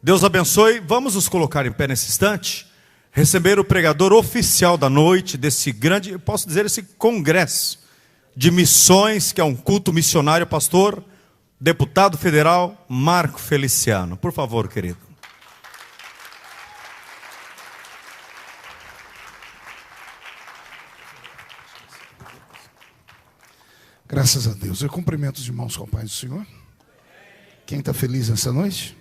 Deus abençoe. Vamos nos colocar em pé nesse instante, receber o pregador oficial da noite desse grande, eu posso dizer, esse congresso de missões, que é um culto missionário, pastor, deputado federal, Marco Feliciano. Por favor, querido. Graças a Deus. Eu cumprimento os irmãos com a paz do Senhor. Quem está feliz nessa noite?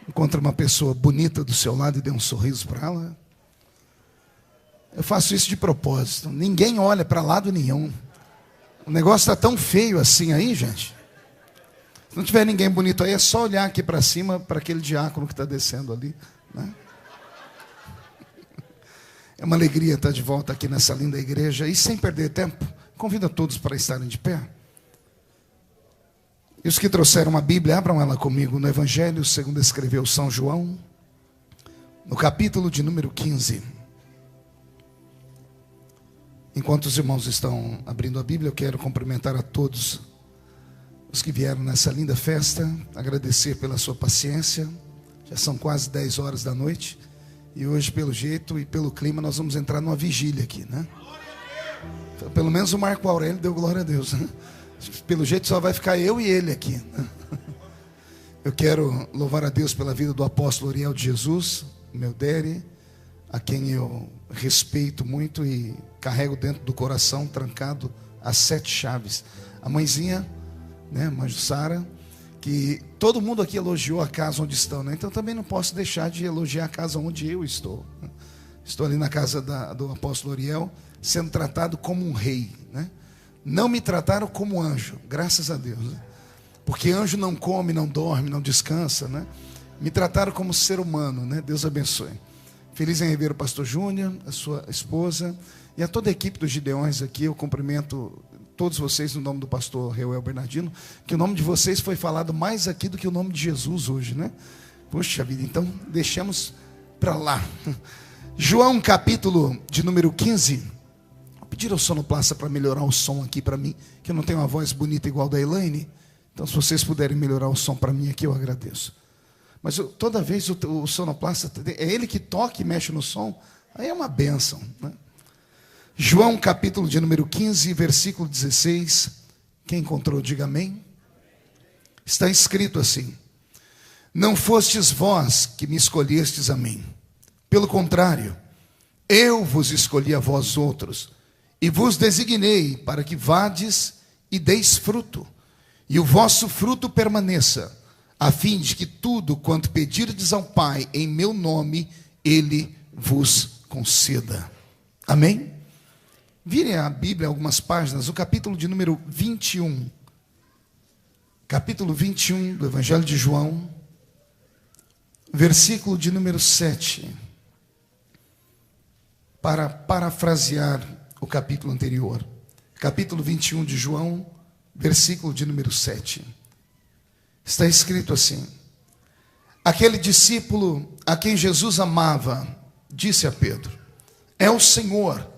Encontra uma pessoa bonita do seu lado e dê um sorriso para ela. Eu faço isso de propósito. Ninguém olha para lado nenhum. O negócio está tão feio assim aí, gente. Se não tiver ninguém bonito aí, é só olhar aqui para cima, para aquele diácono que está descendo ali, né? É uma alegria estar de volta aqui nessa linda igreja. E sem perder tempo, convido a todos para estarem de pé. E os que trouxeram uma Bíblia, abram ela comigo no Evangelho segundo escreveu São João, no capítulo de número 15. Enquanto os irmãos estão abrindo a Bíblia, eu quero cumprimentar a todos os que vieram nessa linda festa, agradecer pela sua paciência. Já são quase 10 horas da noite, e hoje, pelo jeito e pelo clima, nós vamos entrar numa vigília aqui, né? Então, pelo menos o Marco Aurélio deu glória a Deus, né? Pelo jeito só vai ficar eu e ele aqui, né? Eu quero louvar a Deus pela vida do apóstolo Uriel de Jesus, meu Dere, a quem eu respeito muito e carrego dentro do coração, trancado as 7 chaves. A mãezinha, né, mãe Sara, que todo mundo aqui elogiou a casa onde estão, né? Então também não posso deixar de elogiar a casa onde eu estou. Estou ali na casa do apóstolo Uriel, sendo tratado como um rei, né? Não me trataram como anjo, graças a Deus, né? Porque anjo não come, não dorme, não descansa, né? Me trataram como ser humano, né? Deus abençoe. Feliz em rever o pastor Júnior, a sua esposa e a toda a equipe dos Gideões aqui. Eu cumprimento todos vocês no nome do pastor Reuel Bernardino, que o nome de vocês foi falado mais aqui do que o nome de Jesus hoje, né? Poxa vida, então deixamos para lá. João capítulo de número 15. Vou pedir ao sonoplasta para melhorar o som aqui para mim, que eu não tenho uma voz bonita igual da Elaine. Então se vocês puderem melhorar o som para mim aqui, eu agradeço. Mas toda vez o sonoplasta, é ele que toca e mexe no som, aí é uma bênção, né? João capítulo de número 15, versículo 16. Quem encontrou, diga amém. Está escrito assim: não fostes vós que me escolhestes a mim, pelo contrário, eu vos escolhi a vós outros, e vos designei para que vades e deis fruto, e o vosso fruto permaneça, a fim de que tudo quanto pedirdes ao Pai em meu nome, Ele vos conceda. Amém? Virem a Bíblia algumas páginas, o capítulo de número 21. Capítulo 21 do Evangelho de João, versículo de número 7. Para parafrasear o capítulo anterior. Capítulo 21 de João, versículo de número 7. Está escrito assim: aquele discípulo a quem Jesus amava, disse a Pedro: é o Senhor.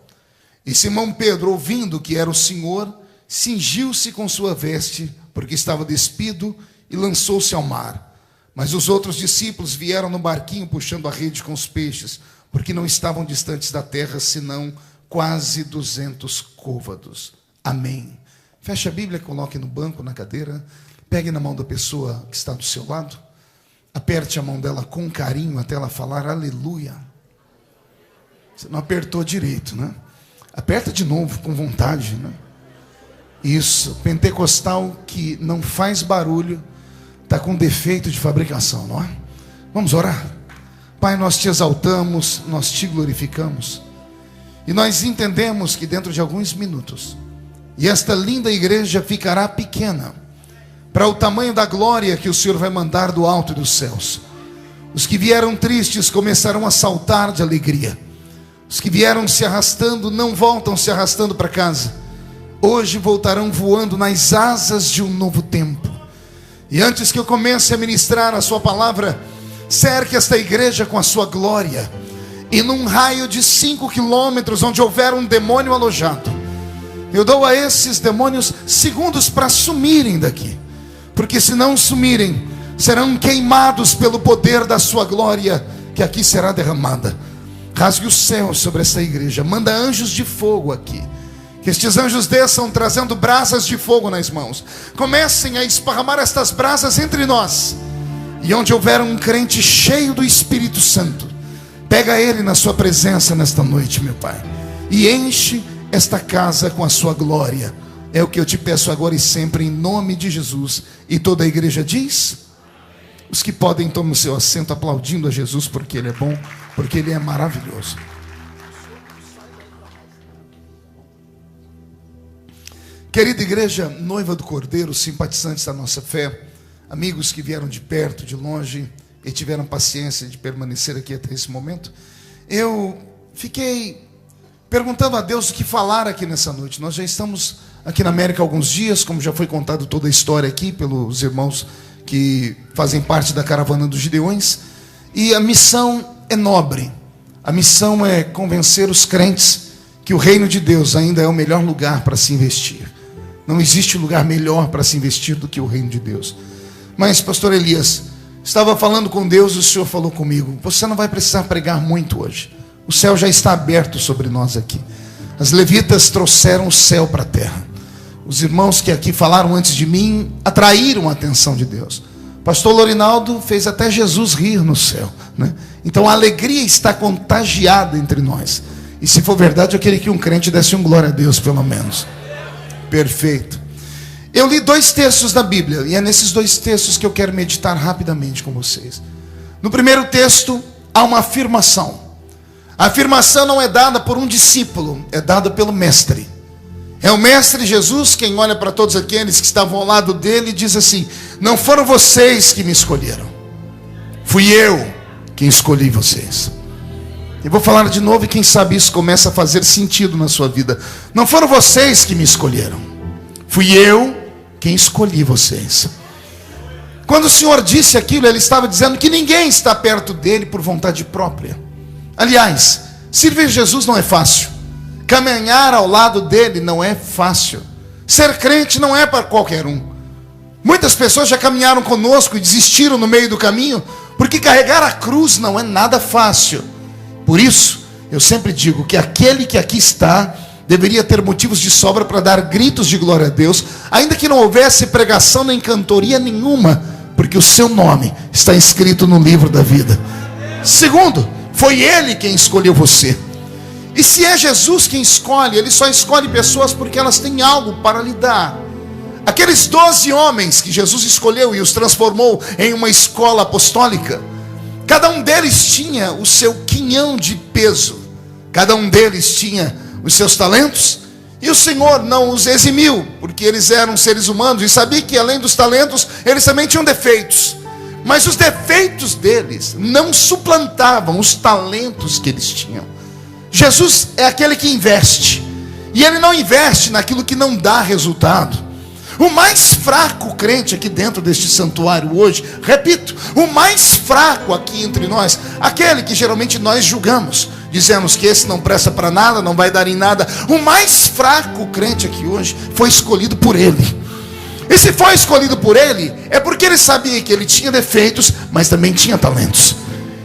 E Simão Pedro, ouvindo que era o Senhor, cingiu-se com sua veste, porque estava despido, e lançou-se ao mar. Mas os outros discípulos vieram no barquinho puxando a rede com os peixes, porque não estavam distantes da terra, senão quase 200 côvados. Amém. Feche a Bíblia, coloque no banco, na cadeira, pegue na mão da pessoa que está do seu lado, aperte a mão dela com carinho até ela falar aleluia. Você não apertou direito, né? Aperta de novo, com vontade, né? Isso, pentecostal que não faz barulho, está com defeito de fabricação, não é? Vamos orar? Pai, nós te exaltamos, nós te glorificamos, e nós entendemos que dentro de alguns minutos, e esta linda igreja ficará pequena, para o tamanho da glória que o Senhor vai mandar do alto dos céus. Os que vieram tristes começarão a saltar de alegria. Os que vieram se arrastando não voltam se arrastando para casa. Hoje voltarão voando nas asas de um novo tempo. E antes que eu comece a ministrar a sua palavra, cerque esta igreja com a sua glória. E num raio de 5 quilômetros, onde houver um demônio alojado, eu dou a esses demônios segundos para sumirem daqui. Porque se não sumirem, serão queimados pelo poder da sua glória, que aqui será derramada. Rasgue o céu sobre essa igreja, manda anjos de fogo aqui, que estes anjos desçam trazendo brasas de fogo nas mãos, comecem a esparramar estas brasas entre nós, e onde houver um crente cheio do Espírito Santo, pega ele na sua presença nesta noite, meu Pai, e enche esta casa com a sua glória. É o que eu te peço agora e sempre, em nome de Jesus. E toda a igreja diz: os que podem, tomem o seu assento aplaudindo a Jesus, porque Ele é bom, porque Ele é maravilhoso. Querida igreja, noiva do Cordeiro, simpatizantes da nossa fé, amigos que vieram de perto, de longe e tiveram paciência de permanecer aqui até esse momento, eu fiquei perguntando a Deus o que falar aqui nessa noite. Nós já estamos aqui na América há alguns dias, como já foi contado toda a história aqui pelos irmãos que fazem parte da caravana dos Gideões, e a missão é nobre. A missão é convencer os crentes que o reino de Deus ainda é o melhor lugar para se investir. Não existe lugar melhor para se investir do que o reino de Deus. Mas, pastor Elias, estava falando com Deus e o Senhor falou comigo: você não vai precisar pregar muito hoje. O céu já está aberto sobre nós aqui. As levitas trouxeram o céu para a terra. Os irmãos que aqui falaram antes de mim atraíram a atenção de Deus. Pastor Lorinaldo fez até Jesus rir no céu, né? Então a alegria está contagiada entre nós. E se for verdade, eu queria que um crente desse um glória a Deus, pelo menos. Perfeito. Eu li 2 textos da Bíblia, e é nesses 2 textos que eu quero meditar rapidamente com vocês. No primeiro texto, há uma afirmação. A afirmação não é dada por um discípulo, é dada pelo mestre. É o mestre Jesus quem olha para todos aqueles que estavam ao lado dele e diz assim: não foram vocês que me escolheram, fui eu quem escolhi vocês. Eu vou falar de novo e quem sabe isso começa a fazer sentido na sua vida. Não foram vocês que me escolheram, fui eu quem escolhi vocês. Quando o Senhor disse aquilo, Ele estava dizendo que ninguém está perto dele por vontade própria. Aliás, servir Jesus não é fácil. Caminhar ao lado dele não é fácil. Ser crente não é para qualquer um. Muitas pessoas já caminharam conosco e desistiram no meio do caminho, porque carregar a cruz não é nada fácil. Por isso, eu sempre digo que aquele que aqui está deveria ter motivos de sobra para dar gritos de glória a Deus, ainda que não houvesse pregação nem cantoria nenhuma, porque o seu nome está escrito no livro da vida. Segundo, foi Ele quem escolheu você. E se é Jesus quem escolhe, Ele só escolhe pessoas porque elas têm algo para lhe dar. Aqueles 12 homens que Jesus escolheu e os transformou em uma escola apostólica, cada um deles tinha o seu quinhão de peso, cada um deles tinha os seus talentos, e o Senhor não os eximiu, porque eles eram seres humanos e sabia que além dos talentos, eles também tinham defeitos. Mas os defeitos deles não suplantavam os talentos que eles tinham. Jesus é aquele que investe, e Ele não investe naquilo que não dá resultado. O mais fraco crente aqui dentro deste santuário hoje, repito, o mais fraco aqui entre nós, aquele que geralmente nós julgamos, dizemos que esse não presta para nada, não vai dar em nada. O mais fraco crente aqui hoje foi escolhido por Ele. E se foi escolhido por Ele, é porque Ele sabia que ele tinha defeitos, mas também tinha talentos.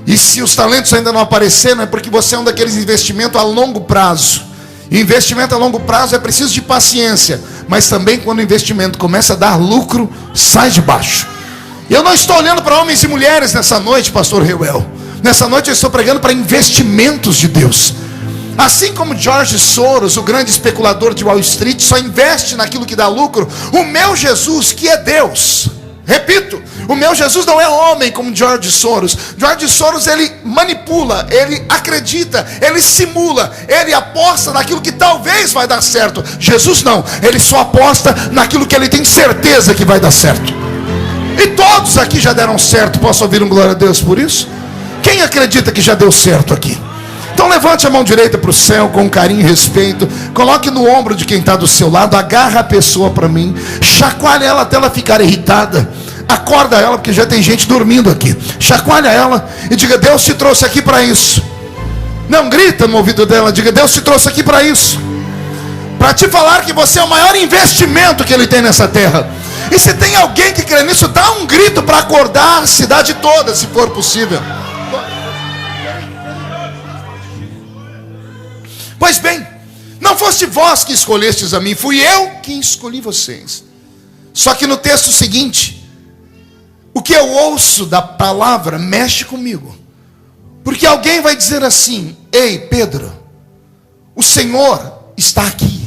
E se os talentos ainda não apareceram, é porque você é um daqueles investimentos a longo prazo. E investimento a longo prazo é preciso de paciência, mas também quando o investimento começa a dar lucro, sai de baixo. Eu não estou olhando para homens e mulheres nessa noite, pastor Reuel. Nessa noite eu estou pregando para investimentos de Deus. Assim como George Soros, o grande especulador de Wall Street, só investe naquilo que dá lucro, o meu Jesus, que é Deus, repito, o meu Jesus não é homem como George Soros. George Soros, ele manipula, ele acredita, ele simula, ele aposta naquilo que talvez vai dar certo. Jesus não, ele só aposta naquilo que ele tem certeza que vai dar certo. E todos aqui já deram certo. Posso ouvir um glória a Deus por isso? Quem acredita que já deu certo aqui? Então levante a mão direita para o céu com carinho e respeito. Coloque no ombro de quem está do seu lado. Agarra a pessoa para mim. Chacoalha ela até ela ficar irritada. Acorda ela, porque já tem gente dormindo aqui. Chacoalha ela e diga: Deus te trouxe aqui para isso. Não, grita no ouvido dela. Diga: Deus te trouxe aqui para isso, para te falar que você é o maior investimento que Ele tem nessa terra. E se tem alguém que crê nisso, dá um grito para acordar a cidade toda, se for possível. Pois bem, não foste vós que escolhestes a mim, fui eu que escolhi vocês. Só que no texto seguinte, o que eu ouço da palavra mexe comigo. Porque alguém vai dizer assim: ei, Pedro, o Senhor está aqui.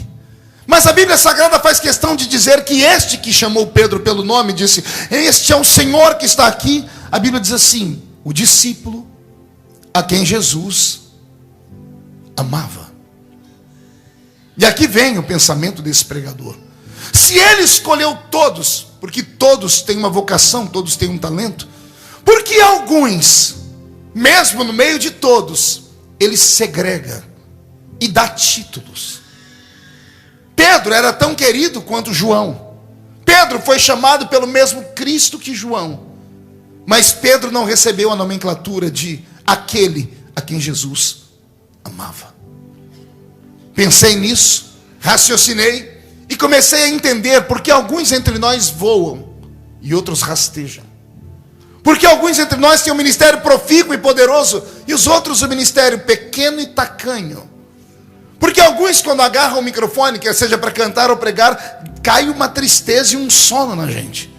Mas a Bíblia Sagrada faz questão de dizer que este que chamou Pedro pelo nome, disse: este é o Senhor que está aqui. A Bíblia diz assim: o discípulo a quem Jesus amava. E aqui vem o pensamento desse pregador. Se ele escolheu todos, porque todos têm uma vocação, todos têm um talento, por que alguns, mesmo no meio de todos, ele segrega e dá títulos? Pedro era tão querido quanto João. Pedro foi chamado pelo mesmo Cristo que João. Mas Pedro não recebeu a nomenclatura de aquele a quem Jesus amava. Pensei nisso, raciocinei e comecei a entender porque alguns entre nós voam e outros rastejam. Porque alguns entre nós têm um ministério profícuo e poderoso e os outros um ministério pequeno e tacanho. Porque alguns, quando agarram o microfone, quer seja para cantar ou pregar, cai uma tristeza e um sono na gente.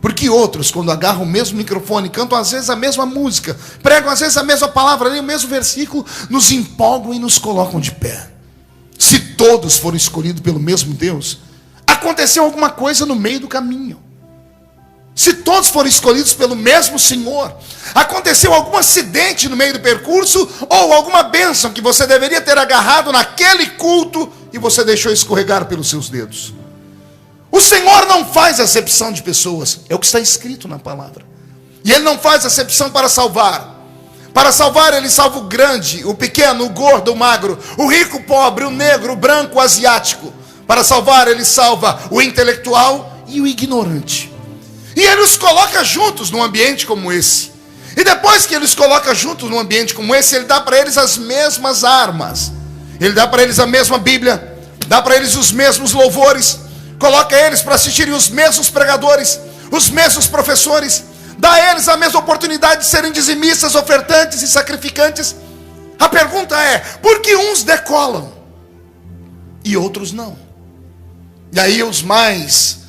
Porque outros, quando agarram o mesmo microfone, cantam às vezes a mesma música, pregam às vezes a mesma palavra, leem o mesmo versículo, nos empolgam e nos colocam de pé. Se todos foram escolhidos pelo mesmo Deus, aconteceu alguma coisa no meio do caminho. Se todos foram escolhidos pelo mesmo Senhor, aconteceu algum acidente no meio do percurso, ou alguma bênção que você deveria ter agarrado naquele culto, e você deixou escorregar pelos seus dedos. O Senhor não faz acepção de pessoas, é o que está escrito na palavra. E Ele não faz acepção para salvar. Para salvar, Ele salva o grande, o pequeno, o gordo, o magro, o rico, o pobre, o negro, o branco, o asiático. Para salvar, Ele salva o intelectual e o ignorante. E Ele os coloca juntos num ambiente como esse. E depois que Ele os coloca juntos num ambiente como esse, Ele dá para eles as mesmas armas. Ele dá para eles a mesma Bíblia, dá para eles os mesmos louvores, coloca eles para assistirem os mesmos pregadores, os mesmos professores, dá a eles a mesma oportunidade de serem dizimistas, ofertantes e sacrificantes. A pergunta é: por que uns decolam e outros não? E aí os mais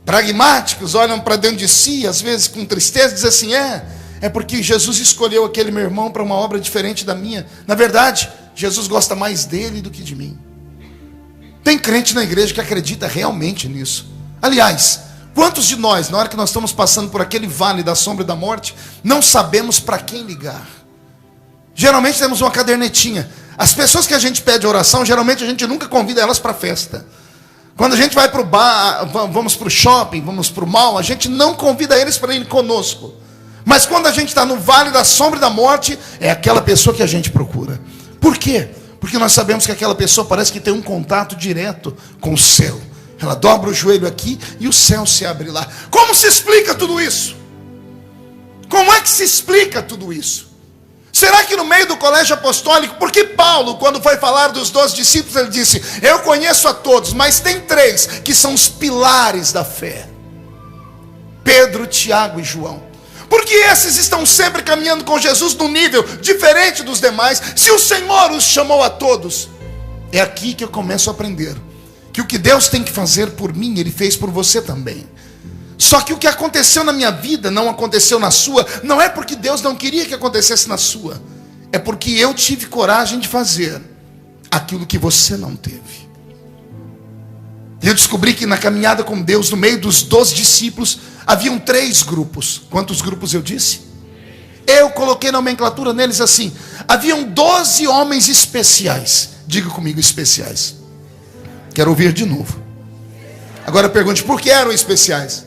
pragmáticos olham para dentro de si, às vezes com tristeza, e dizem assim: é porque Jesus escolheu aquele meu irmão para uma obra diferente da minha. Na verdade, Jesus gosta mais dele do que de mim. Tem crente na igreja que acredita realmente nisso. Aliás, quantos de nós, na hora que nós estamos passando por aquele vale da sombra e da morte, não sabemos para quem ligar? Geralmente temos uma cadernetinha. As pessoas que a gente pede oração, geralmente a gente nunca convida elas para a festa. Quando a gente vai para o bar, vamos para o shopping, vamos para o mall, a gente não convida eles para ir conosco. Mas quando a gente está no vale da sombra e da morte, é aquela pessoa que a gente procura. Por quê? Porque nós sabemos que aquela pessoa parece que tem um contato direto com o céu. Ela dobra o joelho aqui e o céu se abre lá. Como se explica tudo isso? Como é que se explica tudo isso? Será que no meio do colégio apostólico, porque Paulo, quando foi falar dos 12 discípulos, ele disse: eu conheço a todos, mas tem 3 que são os pilares da fé: Pedro, Tiago e João. Porque esses estão sempre caminhando com Jesus num nível diferente dos demais. Se o Senhor os chamou a todos, é aqui que eu começo a aprender que o que Deus tem que fazer por mim, Ele fez por você também. Só que o que aconteceu na minha vida não aconteceu na sua. Não é porque Deus não queria que acontecesse na sua, é porque eu tive coragem de fazer aquilo que você não teve. Eu descobri que na caminhada com Deus, no meio dos 12 discípulos, haviam 3 grupos. Quantos grupos eu disse? Eu coloquei nomenclatura neles assim: haviam 12 homens especiais. Diga comigo, especiais. Quero ouvir de novo. Agora pergunte: por que eram especiais?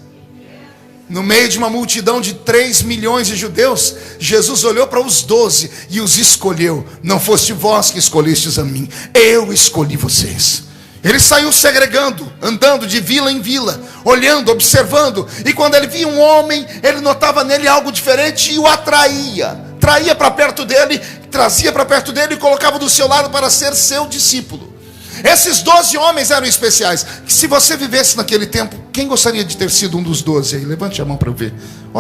No meio de uma multidão de 3 milhões de judeus, Jesus olhou para os 12 e os escolheu. Não foste vós que escolhestes a mim, eu escolhi vocês. Ele saiu segregando, andando de vila em vila, olhando, observando. E quando ele via um homem, ele notava nele algo diferente e o atraía. Traía para perto dele, trazia para perto dele e colocava do seu lado para ser seu discípulo. Esses 12 homens eram especiais. Se você vivesse naquele tempo, quem gostaria de ter sido um dos 12 aí? Levante a mão para eu ver.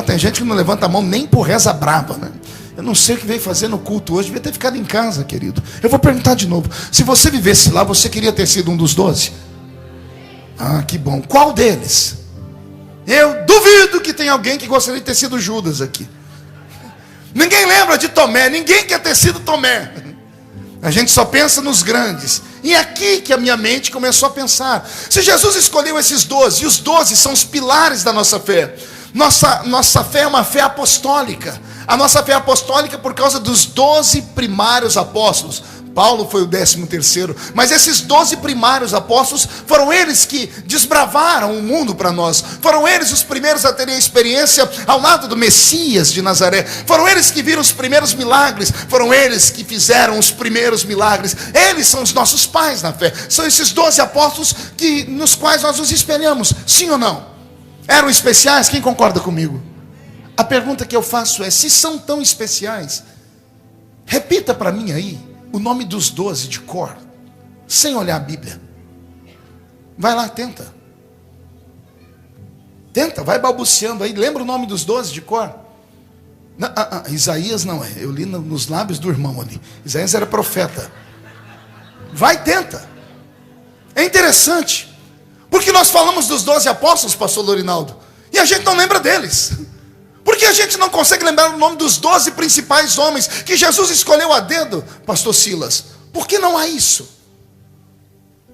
Tem gente que não levanta a mão nem por reza brava, né? Eu não sei o que veio fazer no culto hoje. Devia ter ficado em casa, querido. Eu vou perguntar de novo. Se você vivesse lá, você queria ter sido um dos 12? Ah, que bom. Qual deles? Eu duvido que tenha alguém que gostaria de ter sido Judas aqui. Ninguém lembra de Tomé. Ninguém quer ter sido Tomé. A gente só pensa nos grandes. E é aqui que a minha mente começou a pensar. Se Jesus escolheu esses 12, e os 12 são os pilares da nossa fé. Nossa fé é uma fé apostólica. A nossa fé é apostólica por causa dos 12 primários apóstolos. Paulo foi o 13º, mas esses 12 primários apóstolos foram eles que desbravaram o mundo para nós. Foram eles os primeiros a terem a experiência ao lado do Messias de Nazaré. Foram eles que viram os primeiros milagres. Foram eles que fizeram os primeiros milagres. Eles são os nossos pais na fé. São esses 12 apóstolos nos quais nós nos espelhamos. Sim ou não? Eram especiais? Quem concorda comigo? A pergunta que eu faço é: se são tão especiais, repita para mim aí o nome dos 12 de cor, sem olhar a Bíblia. Vai lá, tenta. Tenta, vai balbuciando aí. Lembra o nome dos 12 de cor? Não, Isaías não é. Eu li nos lábios do irmão ali. Isaías era profeta. Vai, tenta. É interessante, porque nós falamos dos 12 apóstolos, pastor Lorinaldo, e a gente não lembra deles. Porque a gente não consegue lembrar o nome dos 12 principais homens que Jesus escolheu a dedo, pastor Silas. Por que não há isso?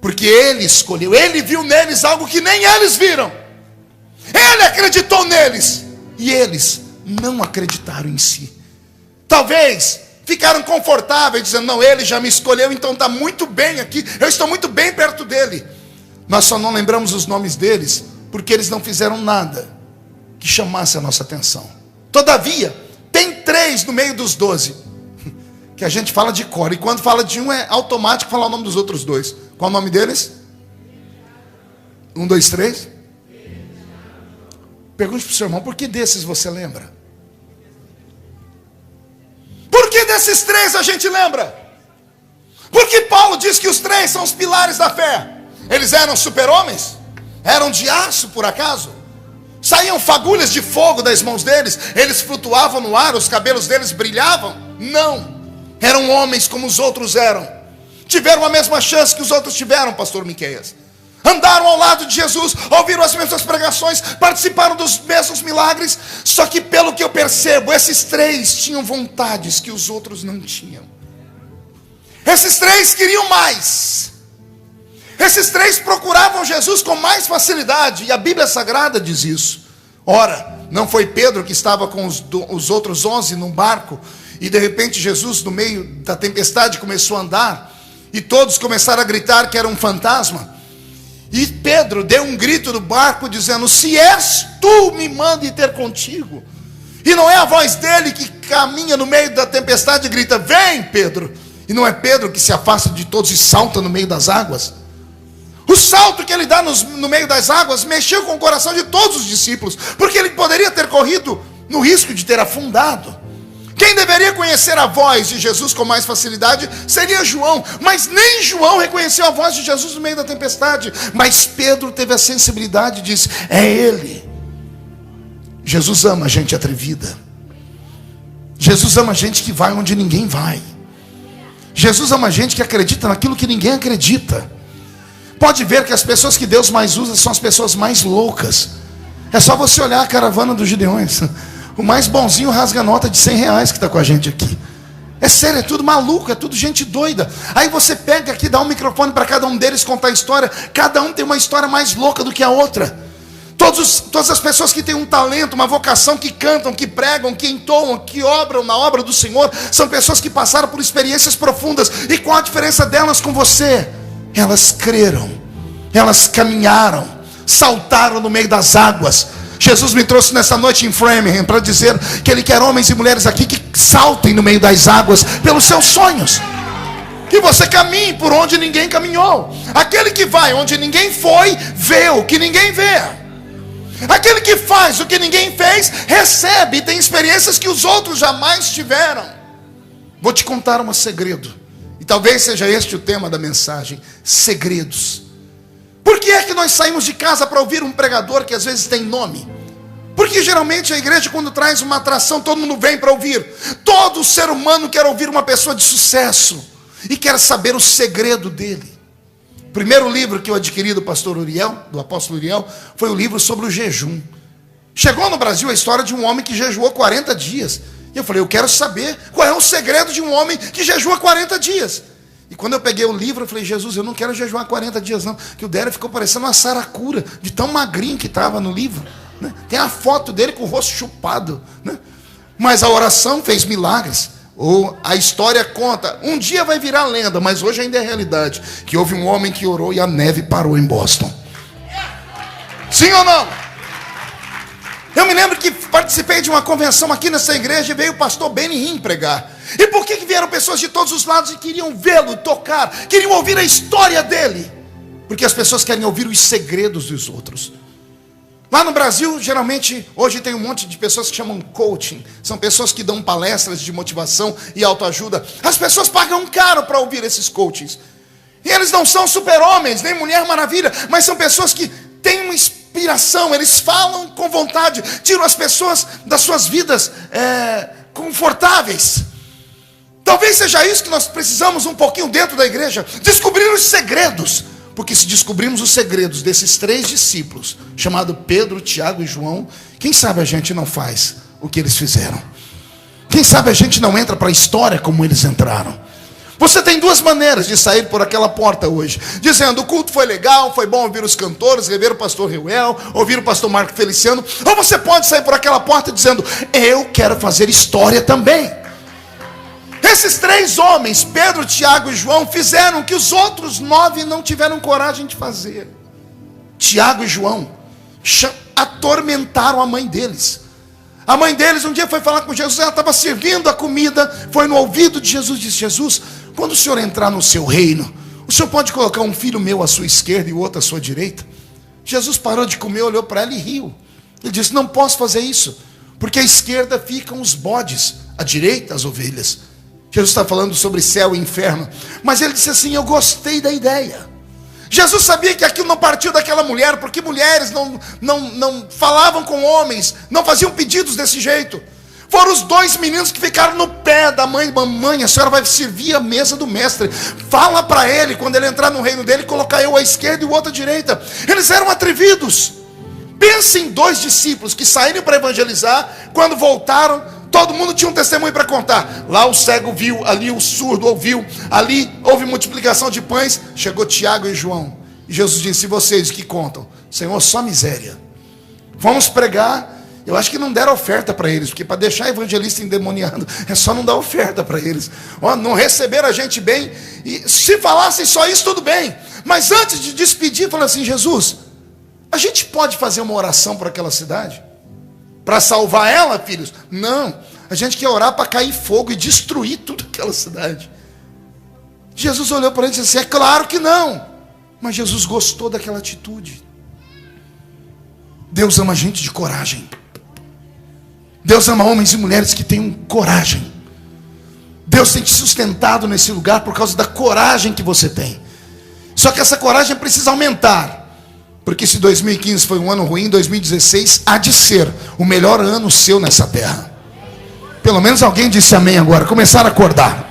Porque ele escolheu, ele viu neles algo que nem eles viram. Ele acreditou neles e eles não acreditaram em si. Talvez ficaram confortáveis dizendo: não, ele já me escolheu, então está muito bem aqui, eu estou muito bem perto dele. Nós só não lembramos os nomes deles porque eles não fizeram nada que chamasse a nossa atenção. Todavia, tem 3 no meio dos 12 que a gente fala de cor, e quando fala de um é automático falar o nome dos outros 2. Qual o nome deles? 1, 2, 3. Pergunte para o seu irmão: por que desses você lembra? Por que desses 3 a gente lembra? Porque Paulo diz que os 3 são os pilares da fé. Eles eram super-homens? Eram de aço, por acaso? Saíam fagulhas de fogo das mãos deles? Eles flutuavam no ar, os cabelos deles brilhavam? Não. Eram homens como os outros eram. Tiveram a mesma chance que os outros tiveram, pastor Miqueias. Andaram ao lado de Jesus, ouviram as mesmas pregações, participaram dos mesmos milagres. Só que, pelo que eu percebo, esses 3 tinham vontades que os outros não tinham. Esses 3 queriam mais. Esses 3 procuravam Jesus com mais facilidade, e a Bíblia Sagrada diz isso. Ora, não foi Pedro que estava com os outros 11 num barco, e de repente Jesus, no meio da tempestade, começou a andar, e todos começaram a gritar que era um fantasma. E Pedro deu um grito no barco dizendo: se és tu, me mande ter contigo. E não é a voz dele que caminha no meio da tempestade e grita: vem, Pedro. E não é Pedro que se afasta de todos e salta no meio das águas. O salto que ele dá no meio das águas mexeu com o coração de todos os discípulos, porque ele poderia ter corrido no risco de ter afundado. Quem deveria conhecer a voz de Jesus com mais facilidade seria João, mas nem João reconheceu a voz de Jesus no meio da tempestade. Mas Pedro teve a sensibilidade e disse: é ele. Jesus ama a gente atrevida. Jesus ama a gente que vai onde ninguém vai. Jesus ama a gente que acredita naquilo que ninguém acredita. Pode ver que as pessoas que Deus mais usa são as pessoas mais loucas. É só você olhar a caravana dos Gideões. O mais bonzinho rasga nota de R$100 que está com a gente aqui. É sério, é tudo maluco, é tudo gente doida. Aí você pega aqui, dá um microfone para cada um deles contar a história. Cada um tem uma história mais louca do que a outra. Todas as pessoas que têm um talento, uma vocação, que cantam, que pregam, que entoam, que obram na obra do Senhor, são pessoas que passaram por experiências profundas. E qual a diferença delas com você? Elas creram, elas caminharam, saltaram no meio das águas. Jesus me trouxe nessa noite em Framingham para dizer que Ele quer homens e mulheres aqui que saltem no meio das águas pelos seus sonhos. Que você caminhe por onde ninguém caminhou. Aquele que vai onde ninguém foi, vê o que ninguém vê. Aquele que faz o que ninguém fez, recebe e tem experiências que os outros jamais tiveram. Vou te contar um segredo. talvez seja este o tema da mensagem: segredos. Por que é que nós saímos de casa para ouvir um pregador que às vezes tem nome? Porque geralmente a igreja, quando traz uma atração, todo mundo vem para ouvir. Todo ser humano quer ouvir uma pessoa de sucesso e quer saber o segredo dele. O primeiro livro que eu adquiri do pastor Uriel, do apóstolo Uriel, foi o livro sobre o jejum. Chegou no Brasil a história de um homem que jejuou 40 dias. E eu falei, eu quero saber qual é o segredo de um homem que jejua 40 dias. E quando eu peguei o livro, eu falei, Jesus, eu não quero jejuar 40 dias não. Que o Délio ficou parecendo uma saracura, de tão magrinho que estava no livro, né? Tem a foto dele com o rosto chupado, né? Mas a oração fez milagres. Ou a história conta, um dia vai virar lenda, mas hoje ainda é realidade, que houve um homem que orou e a neve parou em Boston. Sim ou não? Eu me lembro que participei de uma convenção aqui nessa igreja e veio o pastor Benny Hinn pregar. E por que vieram pessoas de todos os lados e queriam vê-lo, tocar, queriam ouvir a história dele? Porque as pessoas querem ouvir os segredos dos outros. Lá no Brasil, geralmente, hoje tem um monte de pessoas que chamam coaching. São pessoas que dão palestras de motivação e autoajuda. As pessoas pagam caro para ouvir esses coachings. E eles não são super-homens, nem Mulher Maravilha, mas são pessoas que têm uma inspiração. Eles falam com vontade, tiram as pessoas das suas vidas confortáveis. Talvez seja isso que nós precisamos um pouquinho dentro da igreja. Descobrir os segredos. Porque se descobrirmos os segredos desses 3 discípulos, chamado Pedro, Tiago e João, quem sabe a gente não faz o que eles fizeram? Quem sabe a gente não entra para a história como eles entraram? Você tem 2 maneiras de sair por aquela porta hoje, dizendo, o culto foi legal, foi bom ouvir os cantores, rever o pastor Reuel, ouvir o pastor Marco Feliciano. Ou você pode sair por aquela porta dizendo, eu quero fazer história também. Esses 3 homens, Pedro, Tiago e João, fizeram o que os outros 9 não tiveram coragem de fazer. Tiago e João atormentaram a mãe deles. A mãe deles um dia foi falar com Jesus, ela estava servindo a comida, foi no ouvido de Jesus e disse, Jesus, quando o senhor entrar no seu reino, o senhor pode colocar um filho meu à sua esquerda e o outro à sua direita? Jesus parou de comer, olhou para ela e riu. Ele disse, não posso fazer isso, porque à esquerda ficam os bodes, à direita as ovelhas. Jesus está falando sobre céu e inferno. Mas ele disse assim, eu gostei da ideia. Jesus sabia que aquilo não partiu daquela mulher, porque mulheres não falavam com homens, não faziam pedidos desse jeito. Foram os 2 meninos que ficaram no pé da mãe. Mamãe, a senhora vai servir a mesa do mestre. Fala para ele, quando ele entrar no reino dele, colocar eu à esquerda e o outro à direita. Eles eram atrevidos. Pense em 2 discípulos que saíram para evangelizar, quando voltaram, todo mundo tinha um testemunho para contar. Lá o cego viu, ali o surdo ouviu, ali houve multiplicação de pães. Chegou Tiago e João. E Jesus disse, e vocês que contam? Senhor, só miséria. Vamos pregar. Eu acho que não deram oferta para eles, porque para deixar evangelista endemoniado, é só não dar oferta para eles. Não receberam a gente bem. E se falassem só isso, tudo bem. Mas antes de despedir, fala assim, Jesus, a gente pode fazer uma oração para aquela cidade? Para salvar ela, filhos? Não, a gente quer orar para cair fogo e destruir tudo aquela cidade. Jesus olhou para ele e disse assim, é claro que não. Mas Jesus gostou daquela atitude. Deus ama gente de coragem. Deus ama homens e mulheres que tenham coragem. Deus tem te sustentado nesse lugar por causa da coragem que você tem. Só que essa coragem precisa aumentar. Porque se 2015 foi um ano ruim, 2016 há de ser o melhor ano seu nessa terra. Pelo menos alguém disse amém agora. Começaram a acordar.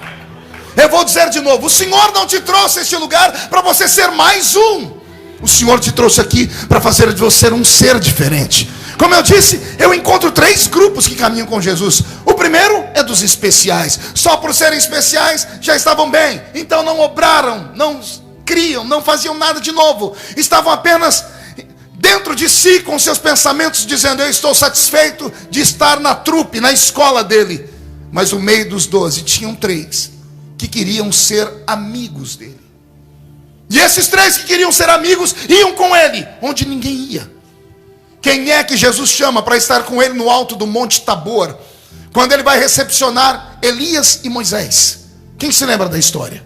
Eu vou dizer de novo, o Senhor não te trouxe a este lugar para você ser mais um. O Senhor te trouxe aqui para fazer de você um ser diferente. Como eu disse, eu encontro 3 grupos que caminham com Jesus. O primeiro é dos especiais. Só por serem especiais já estavam bem. Então não obraram, não criam, não faziam nada de novo. Estavam apenas dentro de si com seus pensamentos dizendo, eu estou satisfeito de estar na trupe, na escola dele. Mas no meio dos 12 tinham 3 que queriam ser amigos dele. E esses 3 que queriam ser amigos iam com ele onde ninguém ia. Quem é que Jesus chama para estar com ele no alto do Monte Tabor, quando ele vai recepcionar Elias e Moisés? Quem se lembra da história?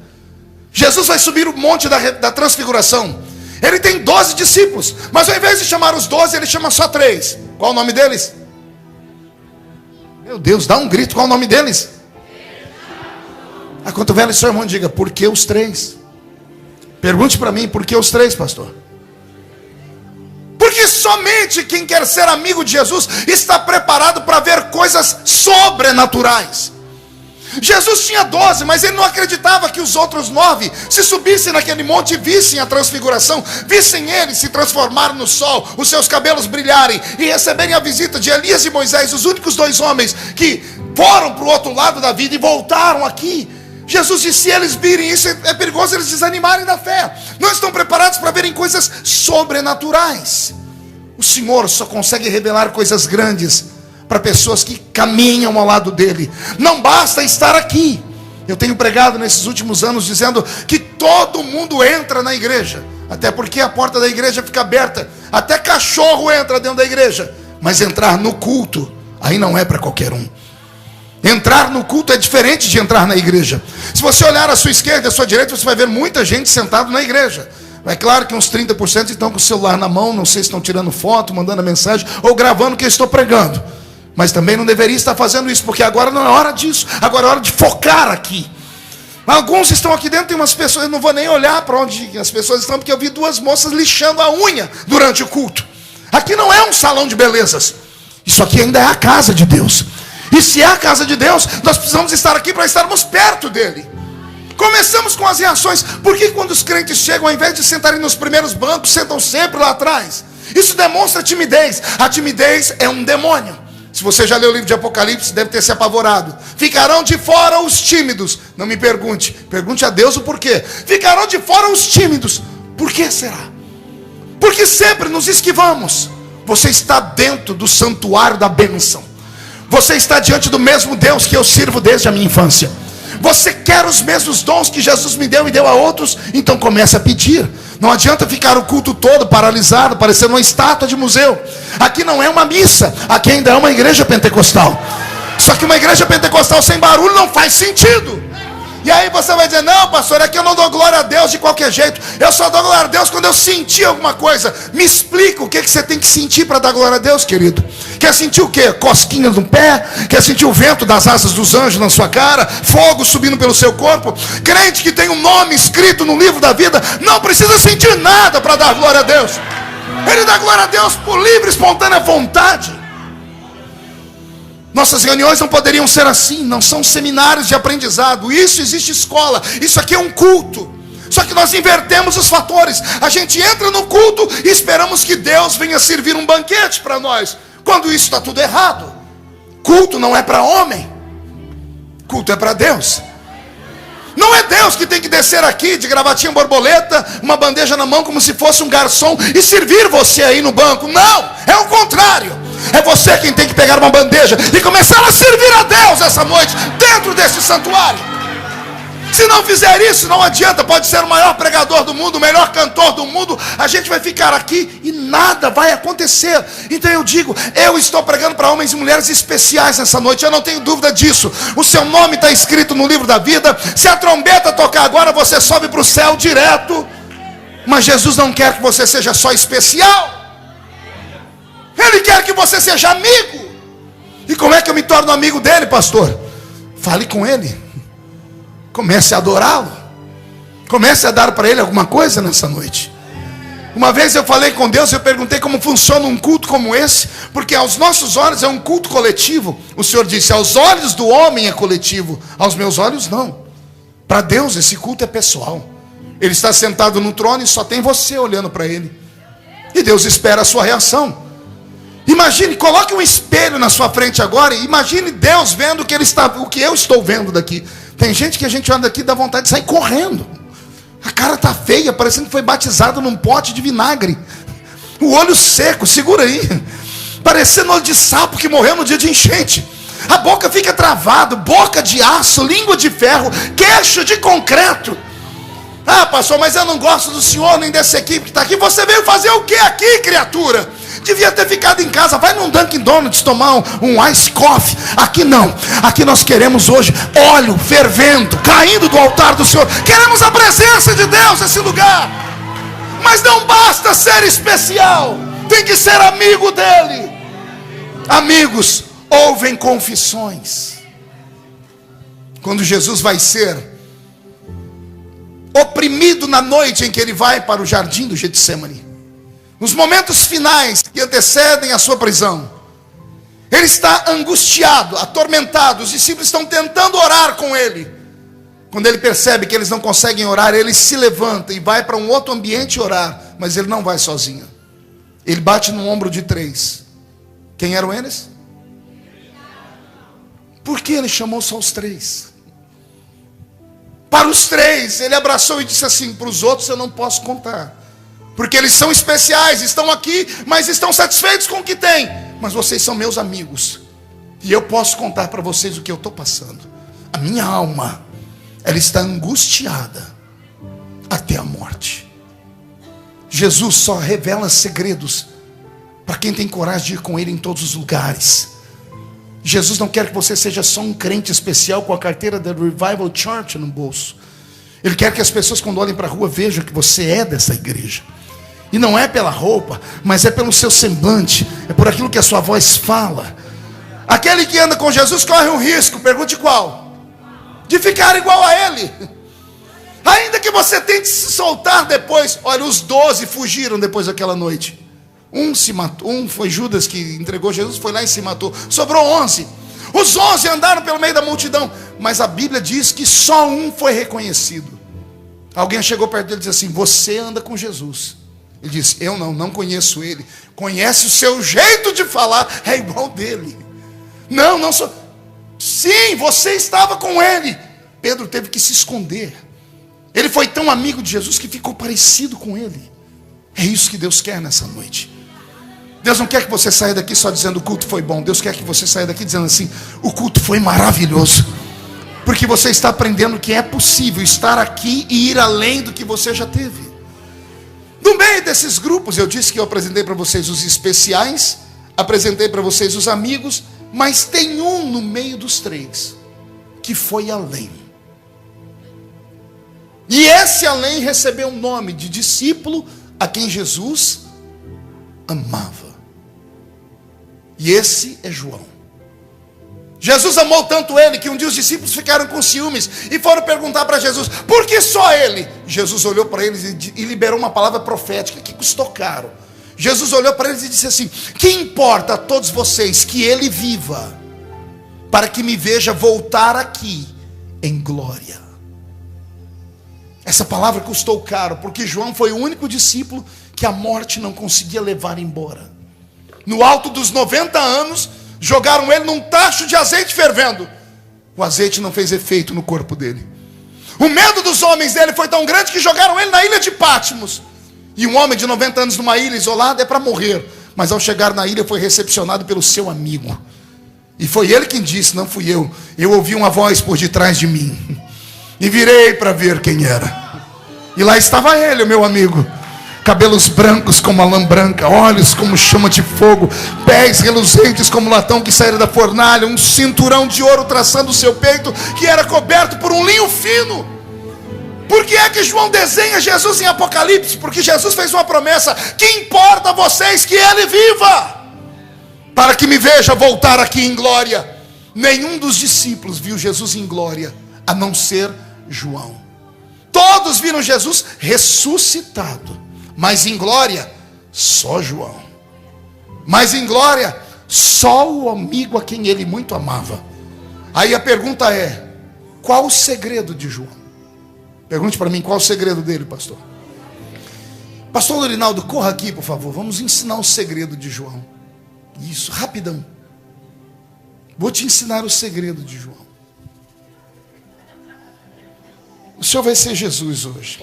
Jesus vai subir o monte da transfiguração. Ele tem 12 discípulos, mas ao invés de chamar os 12, ele chama só 3. Qual o nome deles? Meu Deus, dá um grito, qual o nome deles? Acontevela e seu irmão, diga: por que os três? Pergunte para mim: por que os três, pastor? Porque somente quem quer ser amigo de Jesus está preparado para ver coisas sobrenaturais. Jesus tinha 12, mas ele não acreditava que os outros 9 se subissem naquele monte e vissem a transfiguração, vissem ele se transformar no sol, os seus cabelos brilharem e receberem a visita de Elias e Moisés, os únicos 2 homens que foram para o outro lado da vida e voltaram aqui. Jesus disse: se eles virem isso, é perigoso eles desanimarem da fé. Não estão preparados para verem coisas sobrenaturais. O Senhor só consegue revelar coisas grandes para pessoas que caminham ao lado dele. Não basta estar aqui. Eu tenho pregado nesses últimos anos dizendo que todo mundo entra na igreja, até porque a porta da igreja fica aberta, até cachorro entra dentro da igreja. Mas entrar no culto, aí não é para qualquer um. Entrar no culto é diferente de entrar na igreja. Se você olhar à sua esquerda e à sua direita, você vai ver muita gente sentada na igreja. É claro que uns 30% estão com o celular na mão, não sei se estão tirando foto, mandando mensagem ou gravando o que eu estou pregando. Mas também não deveria estar fazendo isso, porque agora não é hora disso. Agora é hora de focar aqui. Alguns estão aqui dentro, tem umas pessoas, eu não vou nem olhar para onde as pessoas estão, porque eu vi 2 moças lixando a unha durante o culto. Aqui não é um salão de belezas. Isso aqui ainda é a casa de Deus. E se é a casa de Deus, nós precisamos estar aqui para estarmos perto dele. Começamos com as reações. Por que quando os crentes chegam, ao invés de sentarem nos primeiros bancos, sentam sempre lá atrás? Isso demonstra timidez. A timidez é um demônio. Se você já leu o livro de Apocalipse, deve ter se apavorado. Ficarão de fora os tímidos. Não me pergunte, pergunte a Deus o porquê. Ficarão de fora os tímidos. Por que será? Porque sempre nos esquivamos. Você está dentro do santuário da bênção. Você está diante do mesmo Deus que eu sirvo desde a minha infância. Você quer os mesmos dons que Jesus me deu e deu a outros? Então comece a pedir. Não adianta ficar o culto todo paralisado, parecendo uma estátua de museu. Aqui não é uma missa, aqui ainda é uma igreja pentecostal. Só que uma igreja pentecostal sem barulho não faz sentido. E aí você vai dizer: não, pastor, é que eu não dou glória a Deus de qualquer jeito. Eu só dou glória a Deus quando eu sentir alguma coisa. Me explica o que você tem que sentir para dar glória a Deus, querido. Quer sentir o quê? Cosquinha no pé? Quer sentir o vento das asas dos anjos na sua cara? Fogo subindo pelo seu corpo? Crente que tem um nome escrito no livro da vida não precisa sentir nada para dar glória a Deus. Ele dá glória a Deus por livre, espontânea vontade. Nossas reuniões não poderiam ser assim. Não são seminários de aprendizado. Isso existe escola. Isso aqui é um culto. Só que nós invertemos os fatores. A gente entra no culto e esperamos que Deus venha servir um banquete para nós, quando isso está tudo errado. Culto não é para homem. Culto é para Deus. Não é Deus que tem que descer aqui de gravatinha borboleta, uma bandeja na mão como se fosse um garçom e servir você aí no banco. Não, é o contrário. É você quem tem que pegar uma bandeja e começar a servir a Deus essa noite, dentro desse santuário. Se não fizer isso, não adianta. Pode ser o maior pregador do mundo, o melhor cantor do mundo, a gente vai ficar aqui e nada vai acontecer. Então eu digo, eu estou pregando para homens e mulheres especiais nessa noite, eu não tenho dúvida disso. O seu nome está escrito no livro da vida. Se a trombeta tocar agora, você sobe para o céu direto. Mas Jesus não quer que você seja só especial. Ele quer que você seja amigo. E como é que eu me torno amigo dele, pastor? Fale com ele. Comece a adorá-lo. Comece a dar para ele alguma coisa nessa noite. Uma vez eu falei com Deus, eu perguntei como funciona um culto como esse, porque aos nossos olhos é um culto coletivo. O Senhor disse: aos olhos do homem é coletivo, aos meus olhos não. Para Deus esse culto é pessoal. Ele está sentado no trono e só tem você olhando para ele. E Deus espera a sua reação. Imagine, coloque um espelho na sua frente agora e imagine Deus vendo o que eu estou vendo daqui. Tem gente que a gente olha daqui e dá vontade de sair correndo. A cara está feia, parecendo que foi batizado num pote de vinagre. O olho seco, segura aí. Parecendo olho de sapo que morreu no dia de enchente. A boca fica travada, boca de aço, língua de ferro, queixo de concreto. Ah, pastor, mas eu não gosto do senhor nem dessa equipe que está aqui. Você veio fazer o que aqui, criatura? Devia ter ficado em casa. Vai num Dunkin' Donuts tomar um ice coffee. Aqui não. Aqui nós queremos hoje óleo fervendo, caindo do altar do Senhor. Queremos a presença de Deus nesse lugar. Mas não basta ser especial, tem que ser amigo dele. Amigos ouvem confissões. Quando Jesus vai ser oprimido na noite em que ele vai para o jardim do Getsemane. Nos momentos finais que antecedem a sua prisão, ele está angustiado, atormentado. Os discípulos estão tentando orar com ele. Quando ele percebe que eles não conseguem orar, ele se levanta e vai para um outro ambiente orar. Mas ele não vai sozinho. Ele bate no ombro de 3. Quem eram eles? Por que ele chamou só os 3? Para os 3, ele abraçou e disse assim: para os outros eu não posso contar, porque eles são especiais, estão aqui, mas estão satisfeitos com o que têm. Mas vocês são meus amigos, e eu posso contar para vocês o que eu estou passando. A minha alma, ela está angustiada até a morte. Jesus só revela segredos para quem tem coragem de ir com ele em todos os lugares. Jesus não quer que você seja só um crente especial com a carteira da Revival Church no bolso. Ele quer que as pessoas, quando olhem para a rua, vejam que você é dessa igreja. E não é pela roupa, mas é pelo seu semblante, é por aquilo que a sua voz fala. Aquele que anda com Jesus corre um risco, pergunte qual? De ficar igual a ele. Ainda que você tente se soltar depois. Olha, os 12 fugiram depois daquela noite. Um se matou, um foi Judas que entregou Jesus, foi lá e se matou. Sobrou 11. Os 11 andaram pelo meio da multidão, mas a Bíblia diz que só um foi reconhecido. Alguém chegou perto dele e disse assim: você anda com Jesus. Ele disse: eu não conheço ele. Conhece o seu jeito de falar, é igual dele. Não sou. Sim, você estava com ele. Pedro teve que se esconder. Ele foi tão amigo de Jesus que ficou parecido com ele. É isso que Deus quer nessa noite. Deus não quer que você saia daqui só dizendo o culto foi bom. Deus quer que você saia daqui dizendo assim: o culto foi maravilhoso. Porque você está aprendendo que é possível estar aqui e ir além do que você já teve. No meio desses grupos, eu disse que eu apresentei para vocês os especiais, apresentei para vocês os amigos, mas tem um no meio dos 3 que foi além. E esse além recebeu o nome de discípulo a quem Jesus amava. E esse é João. Jesus amou tanto ele que um dia os discípulos ficaram com ciúmes e foram perguntar para Jesus: por que só ele? Jesus olhou para eles e liberou uma palavra profética que custou caro. Jesus olhou para eles e disse assim: que importa a todos vocês que ele viva, para que me veja voltar aqui em glória. Essa palavra custou caro, porque João foi o único discípulo que a morte não conseguia levar embora. No alto dos 90 anos, jogaram ele num tacho de azeite fervendo. O azeite não fez efeito no corpo dele. O medo dos homens dele foi tão grande que jogaram ele na ilha de Patmos. E um homem de 90 anos numa ilha isolada é para morrer. Mas ao chegar na ilha foi recepcionado pelo seu amigo. E foi ele quem disse, não fui eu. Eu ouvi uma voz por detrás de mim. E virei para ver quem era. E lá estava ele, o meu amigo. Cabelos brancos como a lã branca, olhos como chama de fogo, pés reluzentes como latão que saíra da fornalha, um cinturão de ouro traçando o seu peito, que era coberto por um linho fino. Por que é que João desenha Jesus em Apocalipse? Porque Jesus fez uma promessa: que importa a vocês que ele viva, para que me veja voltar aqui em glória. Nenhum dos discípulos viu Jesus em glória, a não ser João. Todos viram Jesus ressuscitado, mas em glória, só João. Mas em glória, só o amigo a quem ele muito amava. Aí a pergunta é: qual o segredo de João? Pergunte para mim, qual o segredo dele, pastor? Pastor Lorinaldo, corra aqui, por favor. Vamos ensinar o segredo de João. Isso, rapidão. Vou te ensinar o segredo de João. O senhor vai ser Jesus hoje.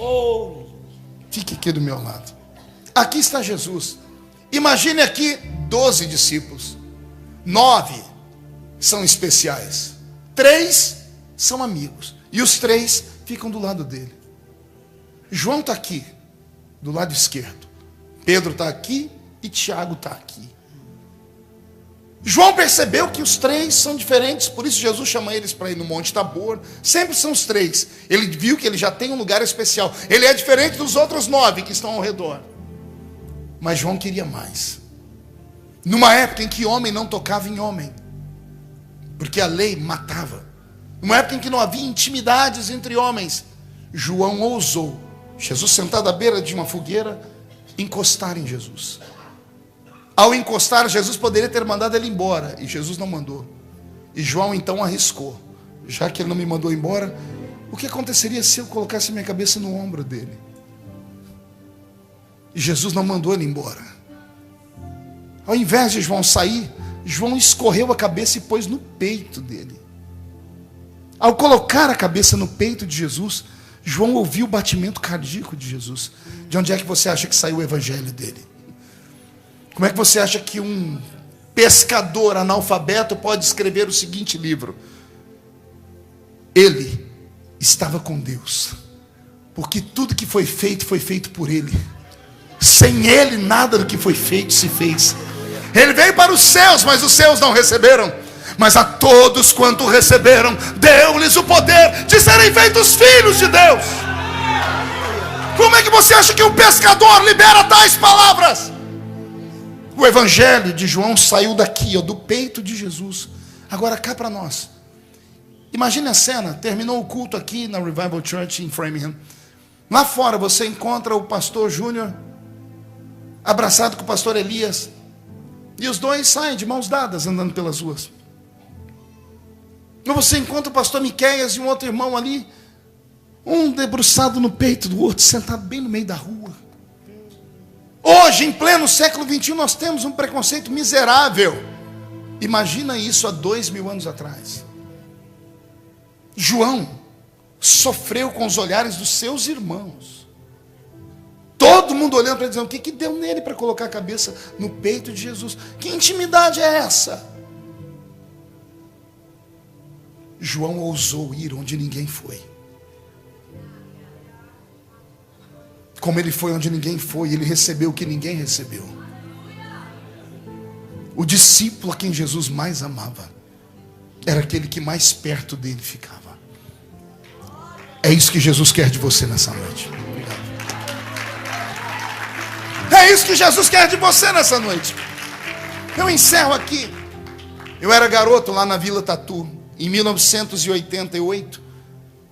Fique aqui do meu lado. Aqui está Jesus. Imagine aqui 12 discípulos. 9 são especiais. 3 são amigos. E os 3 ficam do lado dele. João está aqui, do lado esquerdo. Pedro está aqui e Tiago está aqui. João percebeu que os 3 são diferentes, por isso Jesus chama eles para ir no Monte Tabor. Sempre são os 3. Ele viu que ele já tem um lugar especial. Ele é diferente dos outros 9 que estão ao redor. Mas João queria mais. Numa época em que homem não tocava em homem, porque a lei matava. Numa época em que não havia intimidades entre homens, João ousou, Jesus sentado à beira de uma fogueira, encostar em Jesus. Ao encostar, Jesus poderia ter mandado ele embora, e Jesus não mandou. E João então arriscou. Já que ele não me mandou embora, o que aconteceria se eu colocasse minha cabeça no ombro dele? E Jesus não mandou ele embora. Ao invés de João sair, João escorreu a cabeça e pôs no peito dele. Ao colocar a cabeça no peito de Jesus, João ouviu o batimento cardíaco de Jesus. De onde é que você acha que saiu o evangelho dele? Como é que você acha que um pescador analfabeto pode escrever o seguinte livro? Ele estava com Deus, porque tudo que foi feito por ele. Sem ele nada do que foi feito se fez. Ele veio para os céus, mas os céus não receberam. Mas a todos quanto receberam, deu-lhes o poder de serem feitos filhos de Deus. Como é que você acha que um pescador libera tais palavras? O evangelho de João saiu daqui, ó, do peito de Jesus. Agora cá para nós. Imagine a cena, terminou o culto aqui na Revival Church em Framingham. Lá fora você encontra o pastor Júnior abraçado com o pastor Elias. E os dois saem de mãos dadas andando pelas ruas. Ou você encontra o pastor Miqueias e um outro irmão ali, um debruçado no peito do outro, sentado bem no meio da rua. Hoje, em pleno século XXI, nós temos um preconceito miserável. Imagina isso há 2000 anos atrás. João sofreu com os olhares dos seus irmãos. Todo mundo olhando para ele, dizendo: o que deu nele para colocar a cabeça no peito de Jesus? Que intimidade é essa? João ousou ir onde ninguém foi. Como ele foi onde ninguém foi, ele recebeu o que ninguém recebeu. O discípulo a quem Jesus mais amava era aquele que mais perto dele ficava. É isso que Jesus quer de você nessa noite. É isso que Jesus quer de você nessa noite. Eu encerro aqui. Eu era garoto lá na Vila Tatu. Em 1988,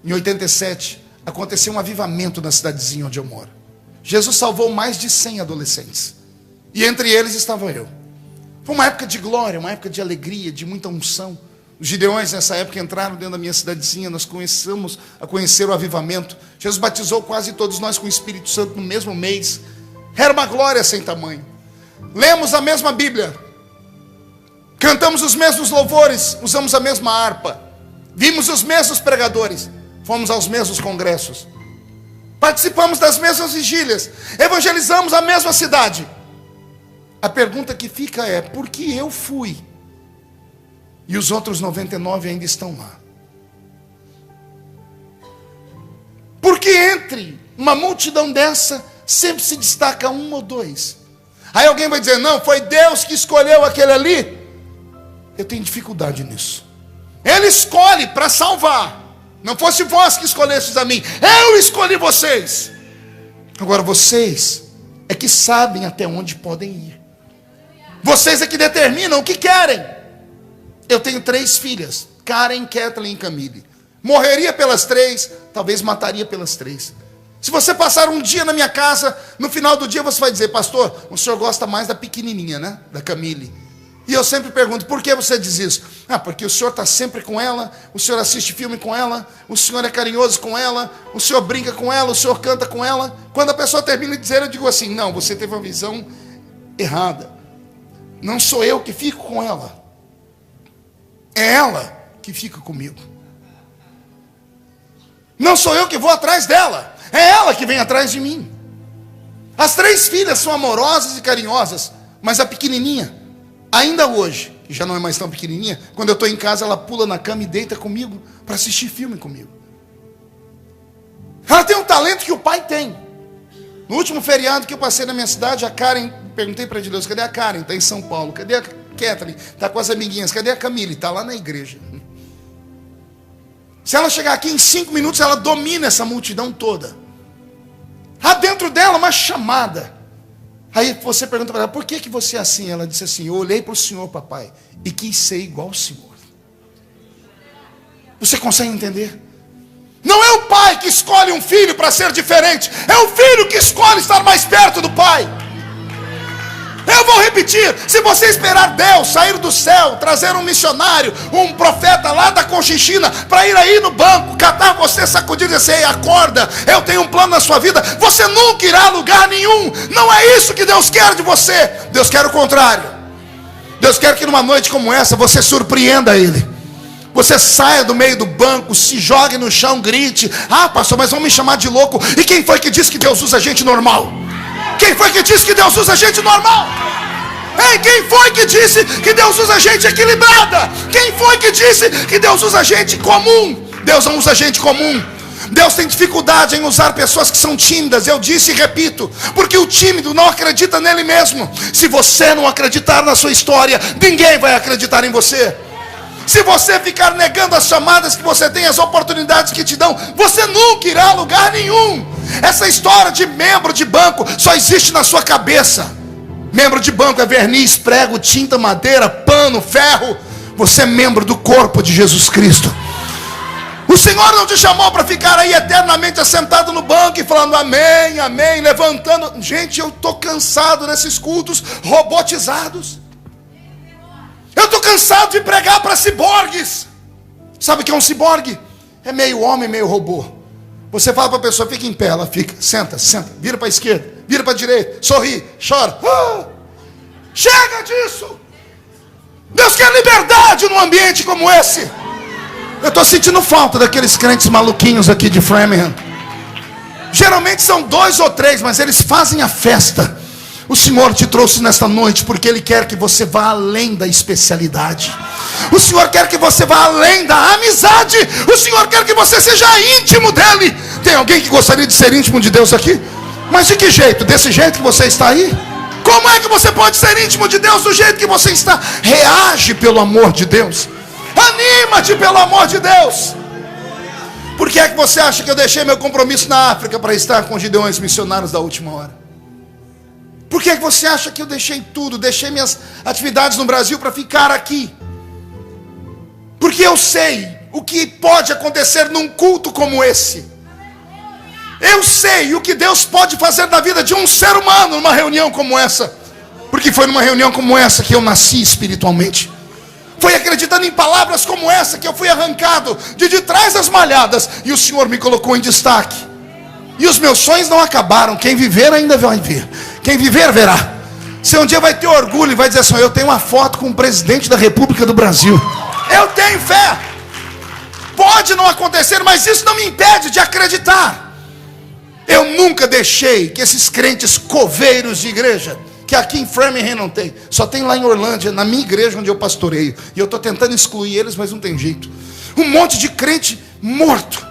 em 87, aconteceu um avivamento na cidadezinha onde eu moro. Jesus salvou mais de 100 adolescentes. E entre eles estava eu. Foi uma época de glória, uma época de alegria, de muita unção. Os gideões nessa época entraram dentro da minha cidadezinha. Nós começamos a conhecer o avivamento. Jesus batizou quase todos nós com o Espírito Santo no mesmo mês. Era uma glória sem tamanho. Lemos a mesma Bíblia. Cantamos os mesmos louvores, usamos a mesma harpa, vimos os mesmos pregadores, fomos aos mesmos congressos, participamos das mesmas vigílias, evangelizamos a mesma cidade. A pergunta que fica é: por que eu fui e os outros 99 ainda estão lá? Porque entre uma multidão dessa sempre se destaca um ou dois. Aí alguém vai dizer: não, foi Deus que escolheu aquele ali. Eu tenho dificuldade nisso. Ele escolhe para salvar. Não fosse vós que escolhestes a mim, eu escolhi vocês. Agora vocês é que sabem até onde podem ir. Vocês é que determinam o que querem. Eu tenho 3 filhas, Karen, Kathleen e Camille. Morreria pelas 3, talvez mataria pelas 3. Se você passar um dia na minha casa, no final do dia você vai dizer: pastor, o senhor gosta mais da pequenininha, né? Da Camille. E eu sempre pergunto: por que você diz isso? Ah, porque o senhor está sempre com ela, o senhor assiste filme com ela, o senhor é carinhoso com ela, o senhor brinca com ela, o senhor canta com ela. Quando a pessoa termina de dizer, eu digo assim: não, você teve uma visão errada. Não sou eu que fico com ela, é ela que fica comigo. Não sou eu que vou atrás dela, é ela que vem atrás de mim. As 3 filhas são amorosas e carinhosas, mas a pequenininha, ainda hoje, que já não é mais tão pequenininha, quando eu estou em casa, ela pula na cama e deita comigo para assistir filme comigo. Ela tem um talento que o pai tem. No último feriado que eu passei na minha cidade, a Karen, perguntei para Deus: cadê a Karen? Está em São Paulo. Cadê a Kathleen? Está com as amiguinhas. Cadê a Camille? Está lá na igreja. Se ela chegar aqui em 5 minutos, ela domina essa multidão toda. Há dentro dela uma chamada. Aí você pergunta para ela: por que você é assim? Ela disse assim: eu olhei para o Senhor, papai, e quis ser igual ao Senhor. Você consegue entender? Não é o pai que escolhe um filho para ser diferente, é o filho que escolhe estar mais perto do pai. Eu vou repetir: se você esperar Deus sair do céu, trazer um missionário, um profeta lá da Conchinchina, para ir aí no banco, catar você, sacudir e dizer: ei, acorda, eu tenho um plano na sua vida, você nunca irá a lugar nenhum. Não é isso que Deus quer de você. Deus quer o contrário. Deus quer que numa noite como essa você surpreenda Ele. Você saia do meio do banco, se jogue no chão, grite: ah, pastor, mas vão me chamar de louco. E quem foi que disse que Deus usa gente normal? Quem foi que disse que Deus usa gente normal? Ei, quem foi que disse que Deus usa gente equilibrada? Quem foi que disse que Deus usa gente comum? Deus não usa gente comum. Deus tem dificuldade em usar pessoas que são tímidas. Eu disse e repito, porque o tímido não acredita nele mesmo. Se você não acreditar na sua história, ninguém vai acreditar em você. Se você ficar negando as chamadas que você tem, as oportunidades que te dão, você nunca irá a lugar nenhum. Essa história de membro de banco só existe na sua cabeça. Membro de banco é verniz, prego, tinta, madeira, pano, ferro. Você é membro do corpo de Jesus Cristo. O Senhor não te chamou para ficar aí eternamente assentado no banco e falando amém, amém, levantando. Gente, eu estou cansado nesses cultos robotizados. Eu estou cansado de pregar para ciborgues. Sabe o que é um ciborgue? É meio homem, meio robô. Você fala para a pessoa: fica em pé, ela fica, senta, vira para a esquerda, vira para a direita, sorri, chora. Chega disso. Deus quer liberdade num ambiente como esse. Eu estou sentindo falta daqueles crentes maluquinhos aqui de Framingham. Geralmente são 2 ou 3, mas eles fazem a festa. O Senhor te trouxe nesta noite porque Ele quer que você vá além da especialidade. O Senhor quer que você vá além da amizade. O Senhor quer que você seja íntimo dEle. Tem alguém que gostaria de ser íntimo de Deus aqui? Mas de que jeito? Desse jeito que você está aí? Como é que você pode ser íntimo de Deus do jeito que você está? Reage pelo amor de Deus. Anima-te pelo amor de Deus. Por que é que você acha que eu deixei meu compromisso na África para estar com os gideões missionários da última hora? Por que você acha que eu deixei tudo, deixei minhas atividades no Brasil para ficar aqui? Porque eu sei o que pode acontecer num culto como esse. Eu sei o que Deus pode fazer na vida de um ser humano numa reunião como essa. Porque foi numa reunião como essa que eu nasci espiritualmente. Foi acreditando em palavras como essa que eu fui arrancado de trás das malhadas e o Senhor me colocou em destaque. E os meus sonhos não acabaram. Quem viver ainda vai ver. Quem viver verá. Você um dia vai ter orgulho e vai dizer assim: eu tenho uma foto com o presidente da República do Brasil. Eu tenho fé. Pode não acontecer, mas isso não me impede de acreditar. Eu nunca deixei que esses crentes coveiros de igreja, que aqui em Framingham não tem, só tem lá em Orlândia, na minha igreja onde eu pastoreio, e eu estou tentando excluir eles, mas não tem jeito. Um monte de crente morto,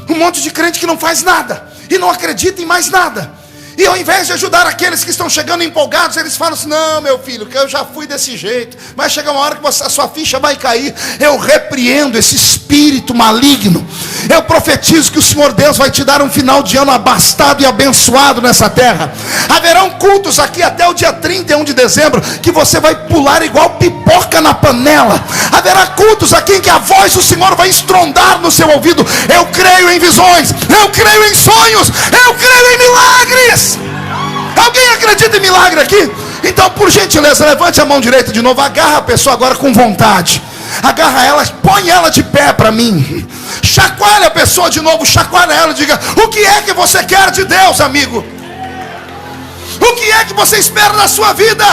um monte de crente que não faz nada e não acredita em mais nada. E ao invés de ajudar aqueles que estão chegando empolgados, eles falam assim: não, meu filho, que eu já fui desse jeito, vai chegar uma hora que a sua ficha vai cair. Eu repreendo esse espírito maligno. Eu profetizo que o Senhor Deus vai te dar um final de ano abastado e abençoado nessa terra. Haverão cultos aqui até o dia 31 de dezembro que você vai pular igual pipoca na panela. Haverá cultos aqui em que a voz do Senhor vai estrondar no seu ouvido. Eu creio em visões, eu creio em sonhos, eu creio em milagres. Alguém acredita em milagre aqui? Então, por gentileza, levante a mão direita de novo. Agarra a pessoa agora com vontade. Agarra ela, põe ela de pé para mim. Chacoalha a pessoa de novo, chacoalha ela e diga: o que é que você quer de Deus, amigo? O que é que você espera na sua vida?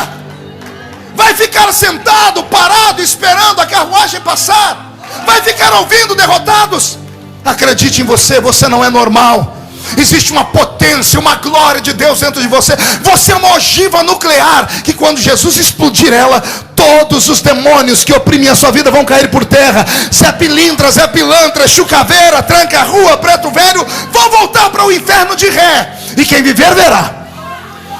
Vai ficar sentado, parado, esperando a carruagem passar? Vai ficar ouvindo derrotados? Acredite em você, você não é normal. Existe uma potência, uma glória de Deus dentro de você. Você é uma ogiva nuclear que quando Jesus explodir ela, todos os demônios que oprimem a sua vida vão cair por terra. Zé Pilintra, Zé Pilantra, Chucaveira, Tranca-Rua, Preto Velho vão voltar para o inferno de ré. E quem viver verá.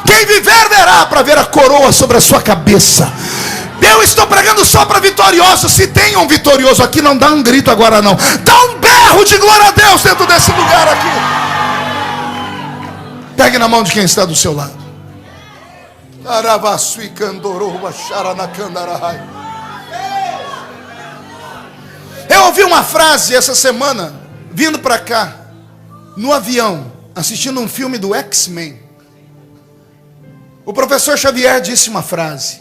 Quem viver verá para ver a coroa sobre a sua cabeça. Eu estou pregando só para vitoriosos. Se tem um vitorioso aqui, não dá um grito agora não. Dá um berro de glória a Deus dentro desse lugar aqui. Pegue na mão de quem está do seu lado. Eu ouvi uma frase essa semana vindo para cá, no avião, assistindo um filme do X-Men, o professor Xavier disse uma frase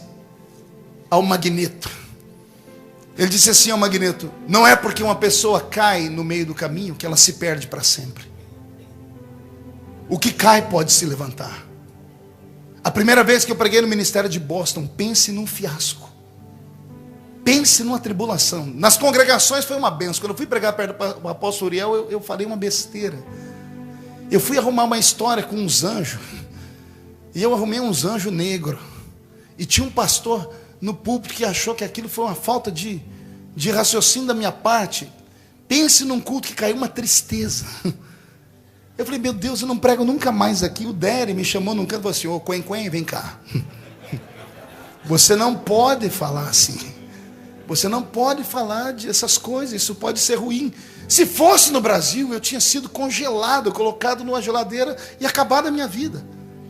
ao Magneto. Ele disse assim ao Magneto: não é porque uma pessoa cai no meio do caminho que ela se perde para sempre. O que cai pode se levantar. A primeira vez que eu preguei no ministério de Boston, pense num fiasco, pense numa tribulação. Nas congregações foi uma benção. Quando eu fui pregar perto do apóstolo Uriel, eu falei uma besteira. Eu fui arrumar uma história com uns anjos, e eu arrumei uns anjos negros, e tinha um pastor no púlpito que achou que aquilo foi uma falta de raciocínio da minha parte. Pense num culto que caiu uma tristeza. Eu falei: meu Deus, eu não prego nunca mais aqui. O Dery me chamou num canto e falou assim: ô Quen, vem cá. Você não pode falar assim. Você não pode falar dessas coisas, isso pode ser ruim. Se fosse no Brasil, eu tinha sido congelado, colocado numa geladeira e acabado a minha vida.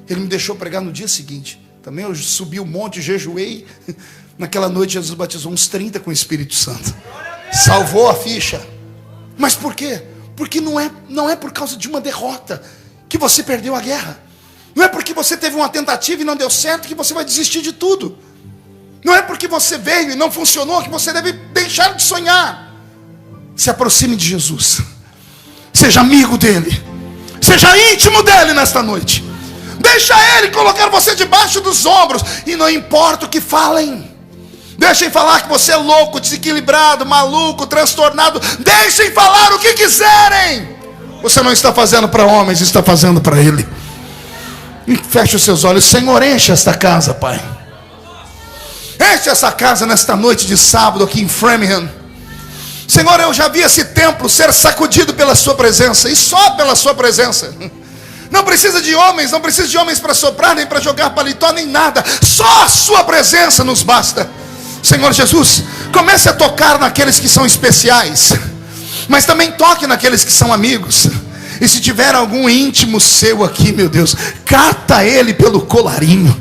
Ele me deixou pregar no dia seguinte. Também eu subi o monte, jejuei. Naquela noite Jesus batizou uns 30 com o Espírito Santo. Salvou a ficha. Mas por quê? Porque não é por causa de uma derrota que você perdeu a guerra. Não é porque você teve uma tentativa e não deu certo que você vai desistir de tudo. Não é porque você veio e não funcionou que você deve deixar de sonhar. Se aproxime de Jesus. Seja amigo dele. Seja íntimo dele nesta noite. Deixa ele colocar você debaixo dos ombros. E não importa o que falem. Deixem falar que você é louco, desequilibrado, maluco, transtornado. Deixem falar o que quiserem. Você não está fazendo para homens, está fazendo para ele. E feche os seus olhos. Senhor, enche esta casa, Pai. Enche essa casa nesta noite de sábado aqui em Framingham. Senhor, eu já vi esse templo ser sacudido pela sua presença. E só pela sua presença. Não precisa de homens, não precisa de homens para soprar, nem para jogar paletó, nem nada. Só a sua presença nos basta. Senhor Jesus, comece a tocar naqueles que são especiais, mas também toque naqueles que são amigos. E se tiver algum íntimo seu aqui, meu Deus, cata ele pelo colarinho.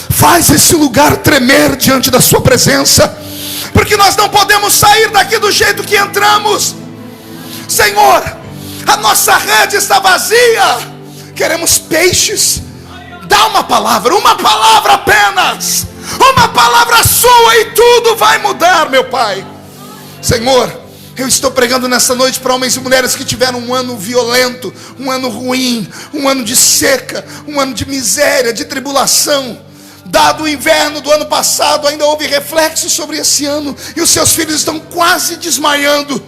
Faz esse lugar tremer diante da sua presença, porque nós não podemos sair daqui do jeito que entramos. Senhor, a nossa rede está vazia. Queremos peixes. Dá uma palavra apenas. Uma palavra sua e tudo vai mudar, meu Pai. Senhor, eu estou pregando nessa noite para homens e mulheres que tiveram um ano violento, um ano ruim, um ano de seca, um ano de miséria, de tribulação. Dado o inverno do ano passado, ainda houve reflexos sobre esse ano, e os seus filhos estão quase desmaiando.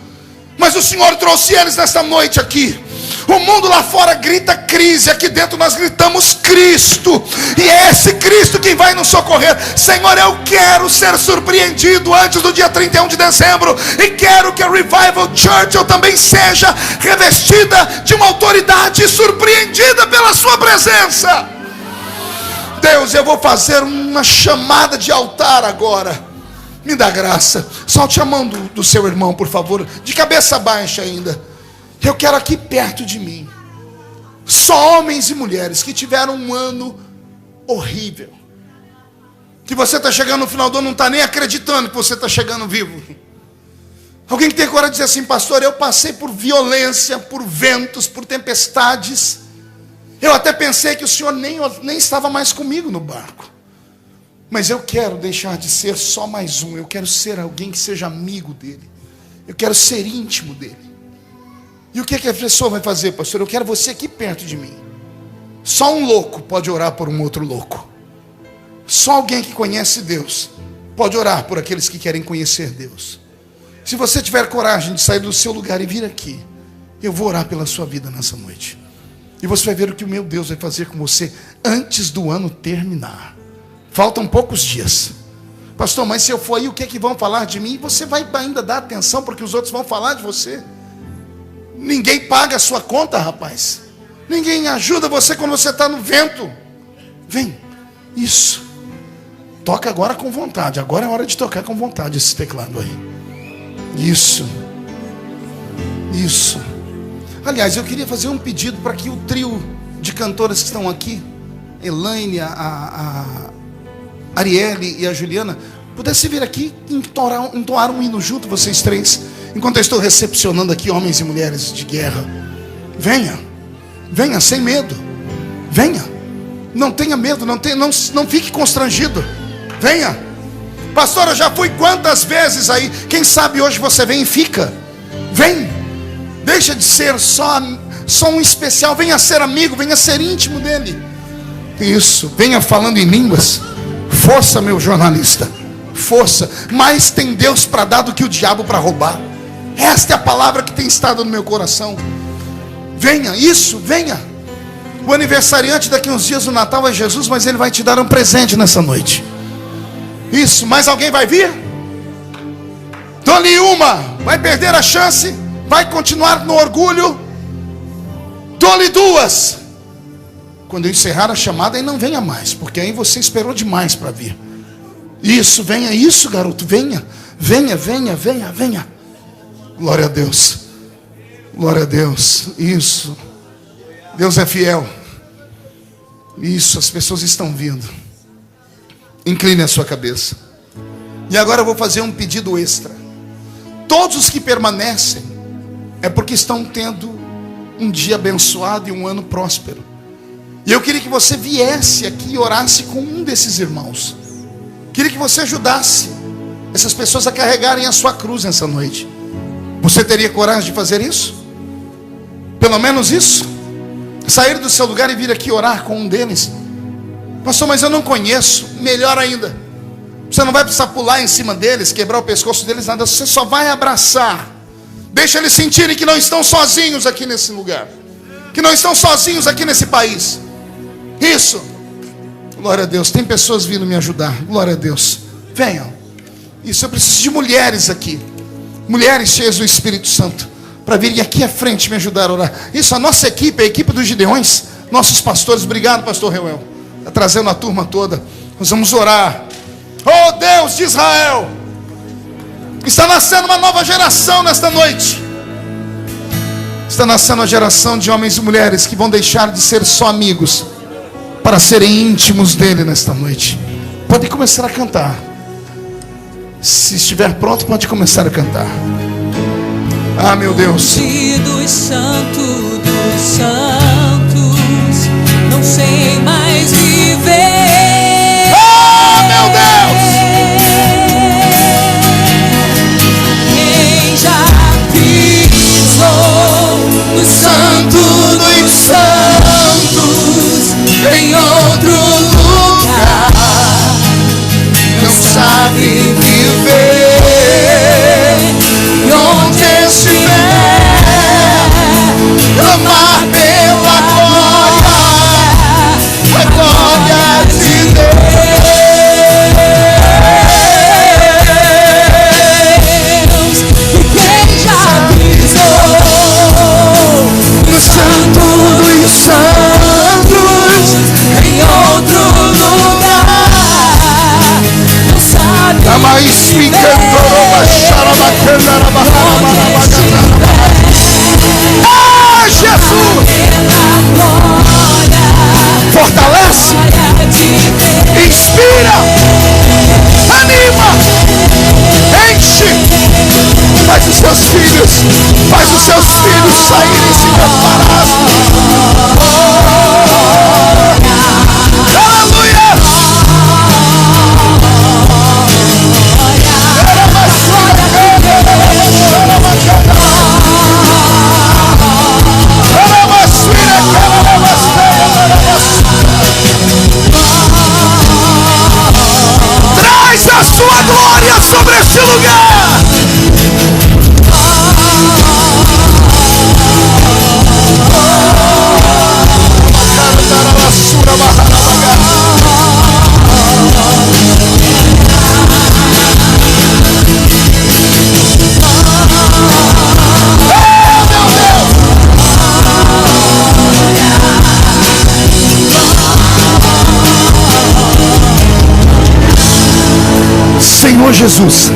Mas o Senhor trouxe eles nesta noite aqui. O mundo lá fora grita crise, aqui dentro nós gritamos Cristo, e é esse Cristo quem vai nos socorrer. Senhor, eu quero ser surpreendido antes do dia 31 de dezembro, e quero que a Revival Church eu também seja revestida de uma autoridade, surpreendida pela sua presença. Deus, eu vou fazer uma chamada de altar agora. Me dá graça. Solte a mão do seu irmão, por favor, de cabeça baixa ainda. Eu quero aqui perto de mim só homens e mulheres que tiveram um ano horrível, que você está chegando no final do ano, não está nem acreditando que você está chegando vivo. Alguém que tem coragem de dizer assim: pastor, eu passei por violência, por ventos, por tempestades. Eu até pensei que o Senhor nem estava mais comigo no barco. Mas eu quero deixar de ser só mais um. Eu quero ser alguém que seja amigo dele. Eu quero ser íntimo dele. E o que a pessoa vai fazer, pastor? Eu quero você aqui perto de mim. Só um louco pode orar por um outro louco. Só alguém que conhece Deus pode orar por aqueles que querem conhecer Deus. Se você tiver coragem de sair do seu lugar e vir aqui, eu vou orar pela sua vida nessa noite. E você vai ver o que o meu Deus vai fazer com você antes do ano terminar. Faltam poucos dias. Pastor, mas se eu for aí, o que é que vão falar de mim? Você vai ainda dar atenção porque os outros vão falar de você. Ninguém paga a sua conta, rapaz. Ninguém ajuda você quando você está no vento. Vem, isso. Toca agora com vontade. Agora é hora de tocar com vontade esse teclado aí. Isso. Isso. Aliás, eu queria fazer um pedido para que o trio de cantoras que estão aqui, Elaine, a Arielle e a Juliana, pudesse vir aqui e entoar um hino junto, vocês três. Enquanto eu estou recepcionando aqui homens e mulheres de guerra, venha, venha sem medo, venha, não tenha medo, não fique constrangido, venha. Pastor, eu já fui quantas vezes aí? Quem sabe hoje você vem e fica. Vem, deixa de ser só um especial, venha ser amigo, venha ser íntimo dele. Isso, venha falando em línguas. Força, meu jornalista, força. Mais tem Deus para dar do que o diabo para roubar. Esta é a palavra que tem estado no meu coração. Venha, isso, venha. O aniversariante daqui uns dias do Natal é Jesus, mas ele vai te dar um presente nessa noite. Isso, mais alguém vai vir? Dou-lhe uma, vai perder a chance, vai continuar no orgulho. Dou-lhe duas. Quando eu encerrar a chamada, aí não venha mais, porque aí você esperou demais para vir. Isso, venha, isso, garoto, venha, venha, venha, venha, venha. Glória a Deus, glória a Deus. Isso, Deus é fiel. Isso, as pessoas estão vindo. Incline a sua cabeça. E agora eu vou fazer um pedido extra. Todos os que permanecem é porque estão tendo um dia abençoado e um ano próspero. E eu queria que você viesse aqui e orasse com um desses irmãos. Queria que você ajudasse essas pessoas a carregarem a sua cruz nessa noite. Você teria coragem de fazer isso? Pelo menos isso? Sair do seu lugar e vir aqui orar com um deles. Pastor, mas eu não conheço. Melhor ainda, você não vai precisar pular em cima deles, quebrar o pescoço deles, nada. Você só vai abraçar. Deixa eles sentirem que não estão sozinhos aqui nesse lugar, que não estão sozinhos aqui nesse país. Isso. Glória a Deus. Tem pessoas vindo me ajudar. Glória a Deus. Venham. Isso, eu preciso de mulheres aqui, mulheres cheias do Espírito Santo, para virem aqui à frente me ajudar a orar. Isso, a nossa equipe, a equipe dos Gideões, nossos pastores. Obrigado, pastor Reuel, está trazendo a turma toda. Nós vamos orar. Oh Deus de Israel, está nascendo uma nova geração nesta noite. Está nascendo uma geração de homens e mulheres que vão deixar de ser só amigos para serem íntimos dele nesta noite. Pode começar a cantar. Se estiver pronto, pode começar a cantar. Ah, meu Deus. Dos santos, não sei mais viver. Oh, meu Deus. Quem já pisou no santo dos santos em outro lugar Não sabe viver. E onde estiver, clamar pela glória, a glória de Deus. E quem já pisou no santo dos santos em outro lugar não sabe viver. Ah, Jesus! Fortalece, inspira, anima, enche. Faz os seus filhos saírem e se prepararem. Aleluia! Traz a sua glória sobre esse lugar. Senhor Jesus,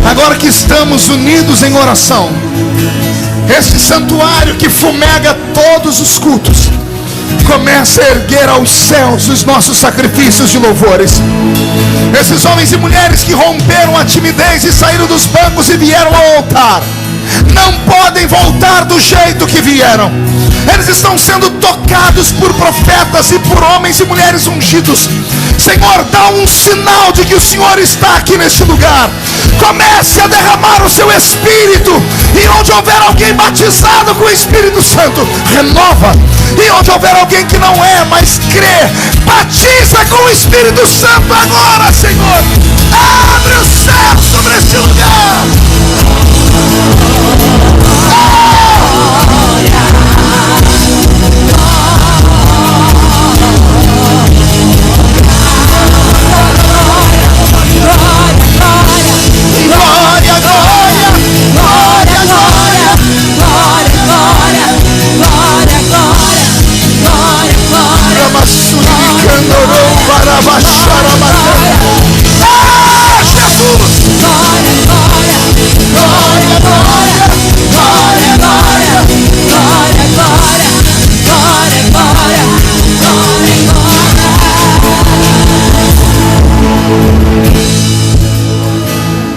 agora que estamos unidos em oração, este santuário que fumega todos os cultos, Começa a erguer aos céus os nossos sacrifícios de louvores. Esses homens e mulheres que romperam a timidez e saíram dos bancos e vieram ao altar, não podem voltar do jeito que vieram. Eles estão sendo tocados por profetas e por homens e mulheres ungidos. Senhor, dá um sinal de que o Senhor está aqui neste lugar. Comece a derramar o seu Espírito. E onde houver alguém batizado com o Espírito Santo, renova. E onde houver alguém que não é, mas crê, batiza com o Espírito Santo agora, Senhor. Abre o céu sobre este lugar.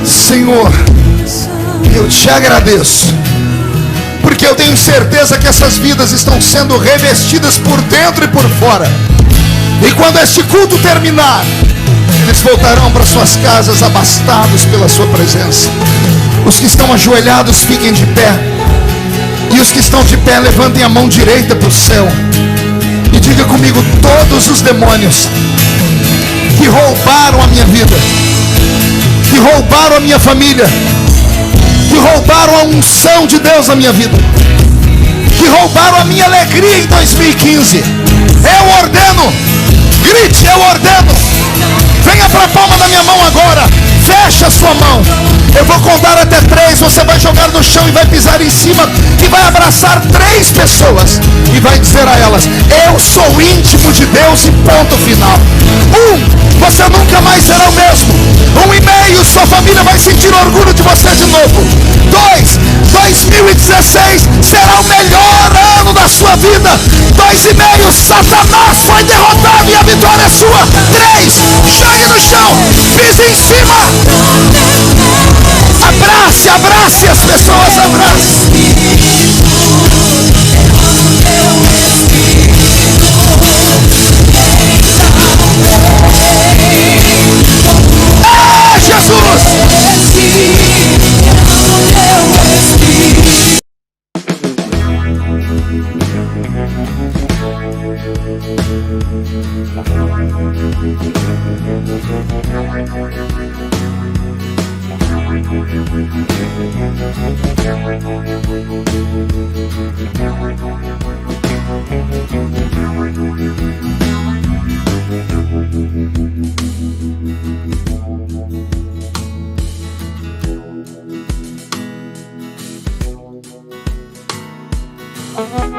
Senhor, eu te agradeço, porque eu tenho certeza que essas vidas estão sendo revestidas por dentro e por fora. E quando este culto terminar, eles voltarão para suas casas abastados pela sua presença. Os que estão ajoelhados fiquem de pé, e os que estão de pé levantem a mão direita para o céu. E diga comigo: todos os demônios que roubaram a minha vida, que roubaram a minha família, que roubaram a unção de Deus na minha vida, que roubaram a minha alegria em 2015, eu ordeno, grite, eu ordeno, venha para a palma da minha mão agora, fecha a sua mão, eu vou contar até 3, você vai jogar no chão e vai pisar em cima, e vai abraçar 3 pessoas, e vai dizer a elas: eu sou íntimo de Deus, e ponto final. 1, você nunca mais será o mesmo. 1,5, sua família vai sentir orgulho de você de novo. 2, 2016 será o melhor ano da sua vida. 2,5, Satanás foi derrotado e a vitória é sua. 3, jogue no chão, pise em cima. Abrace, abrace as pessoas, abrace. Ah, Jesus! Uh-huh.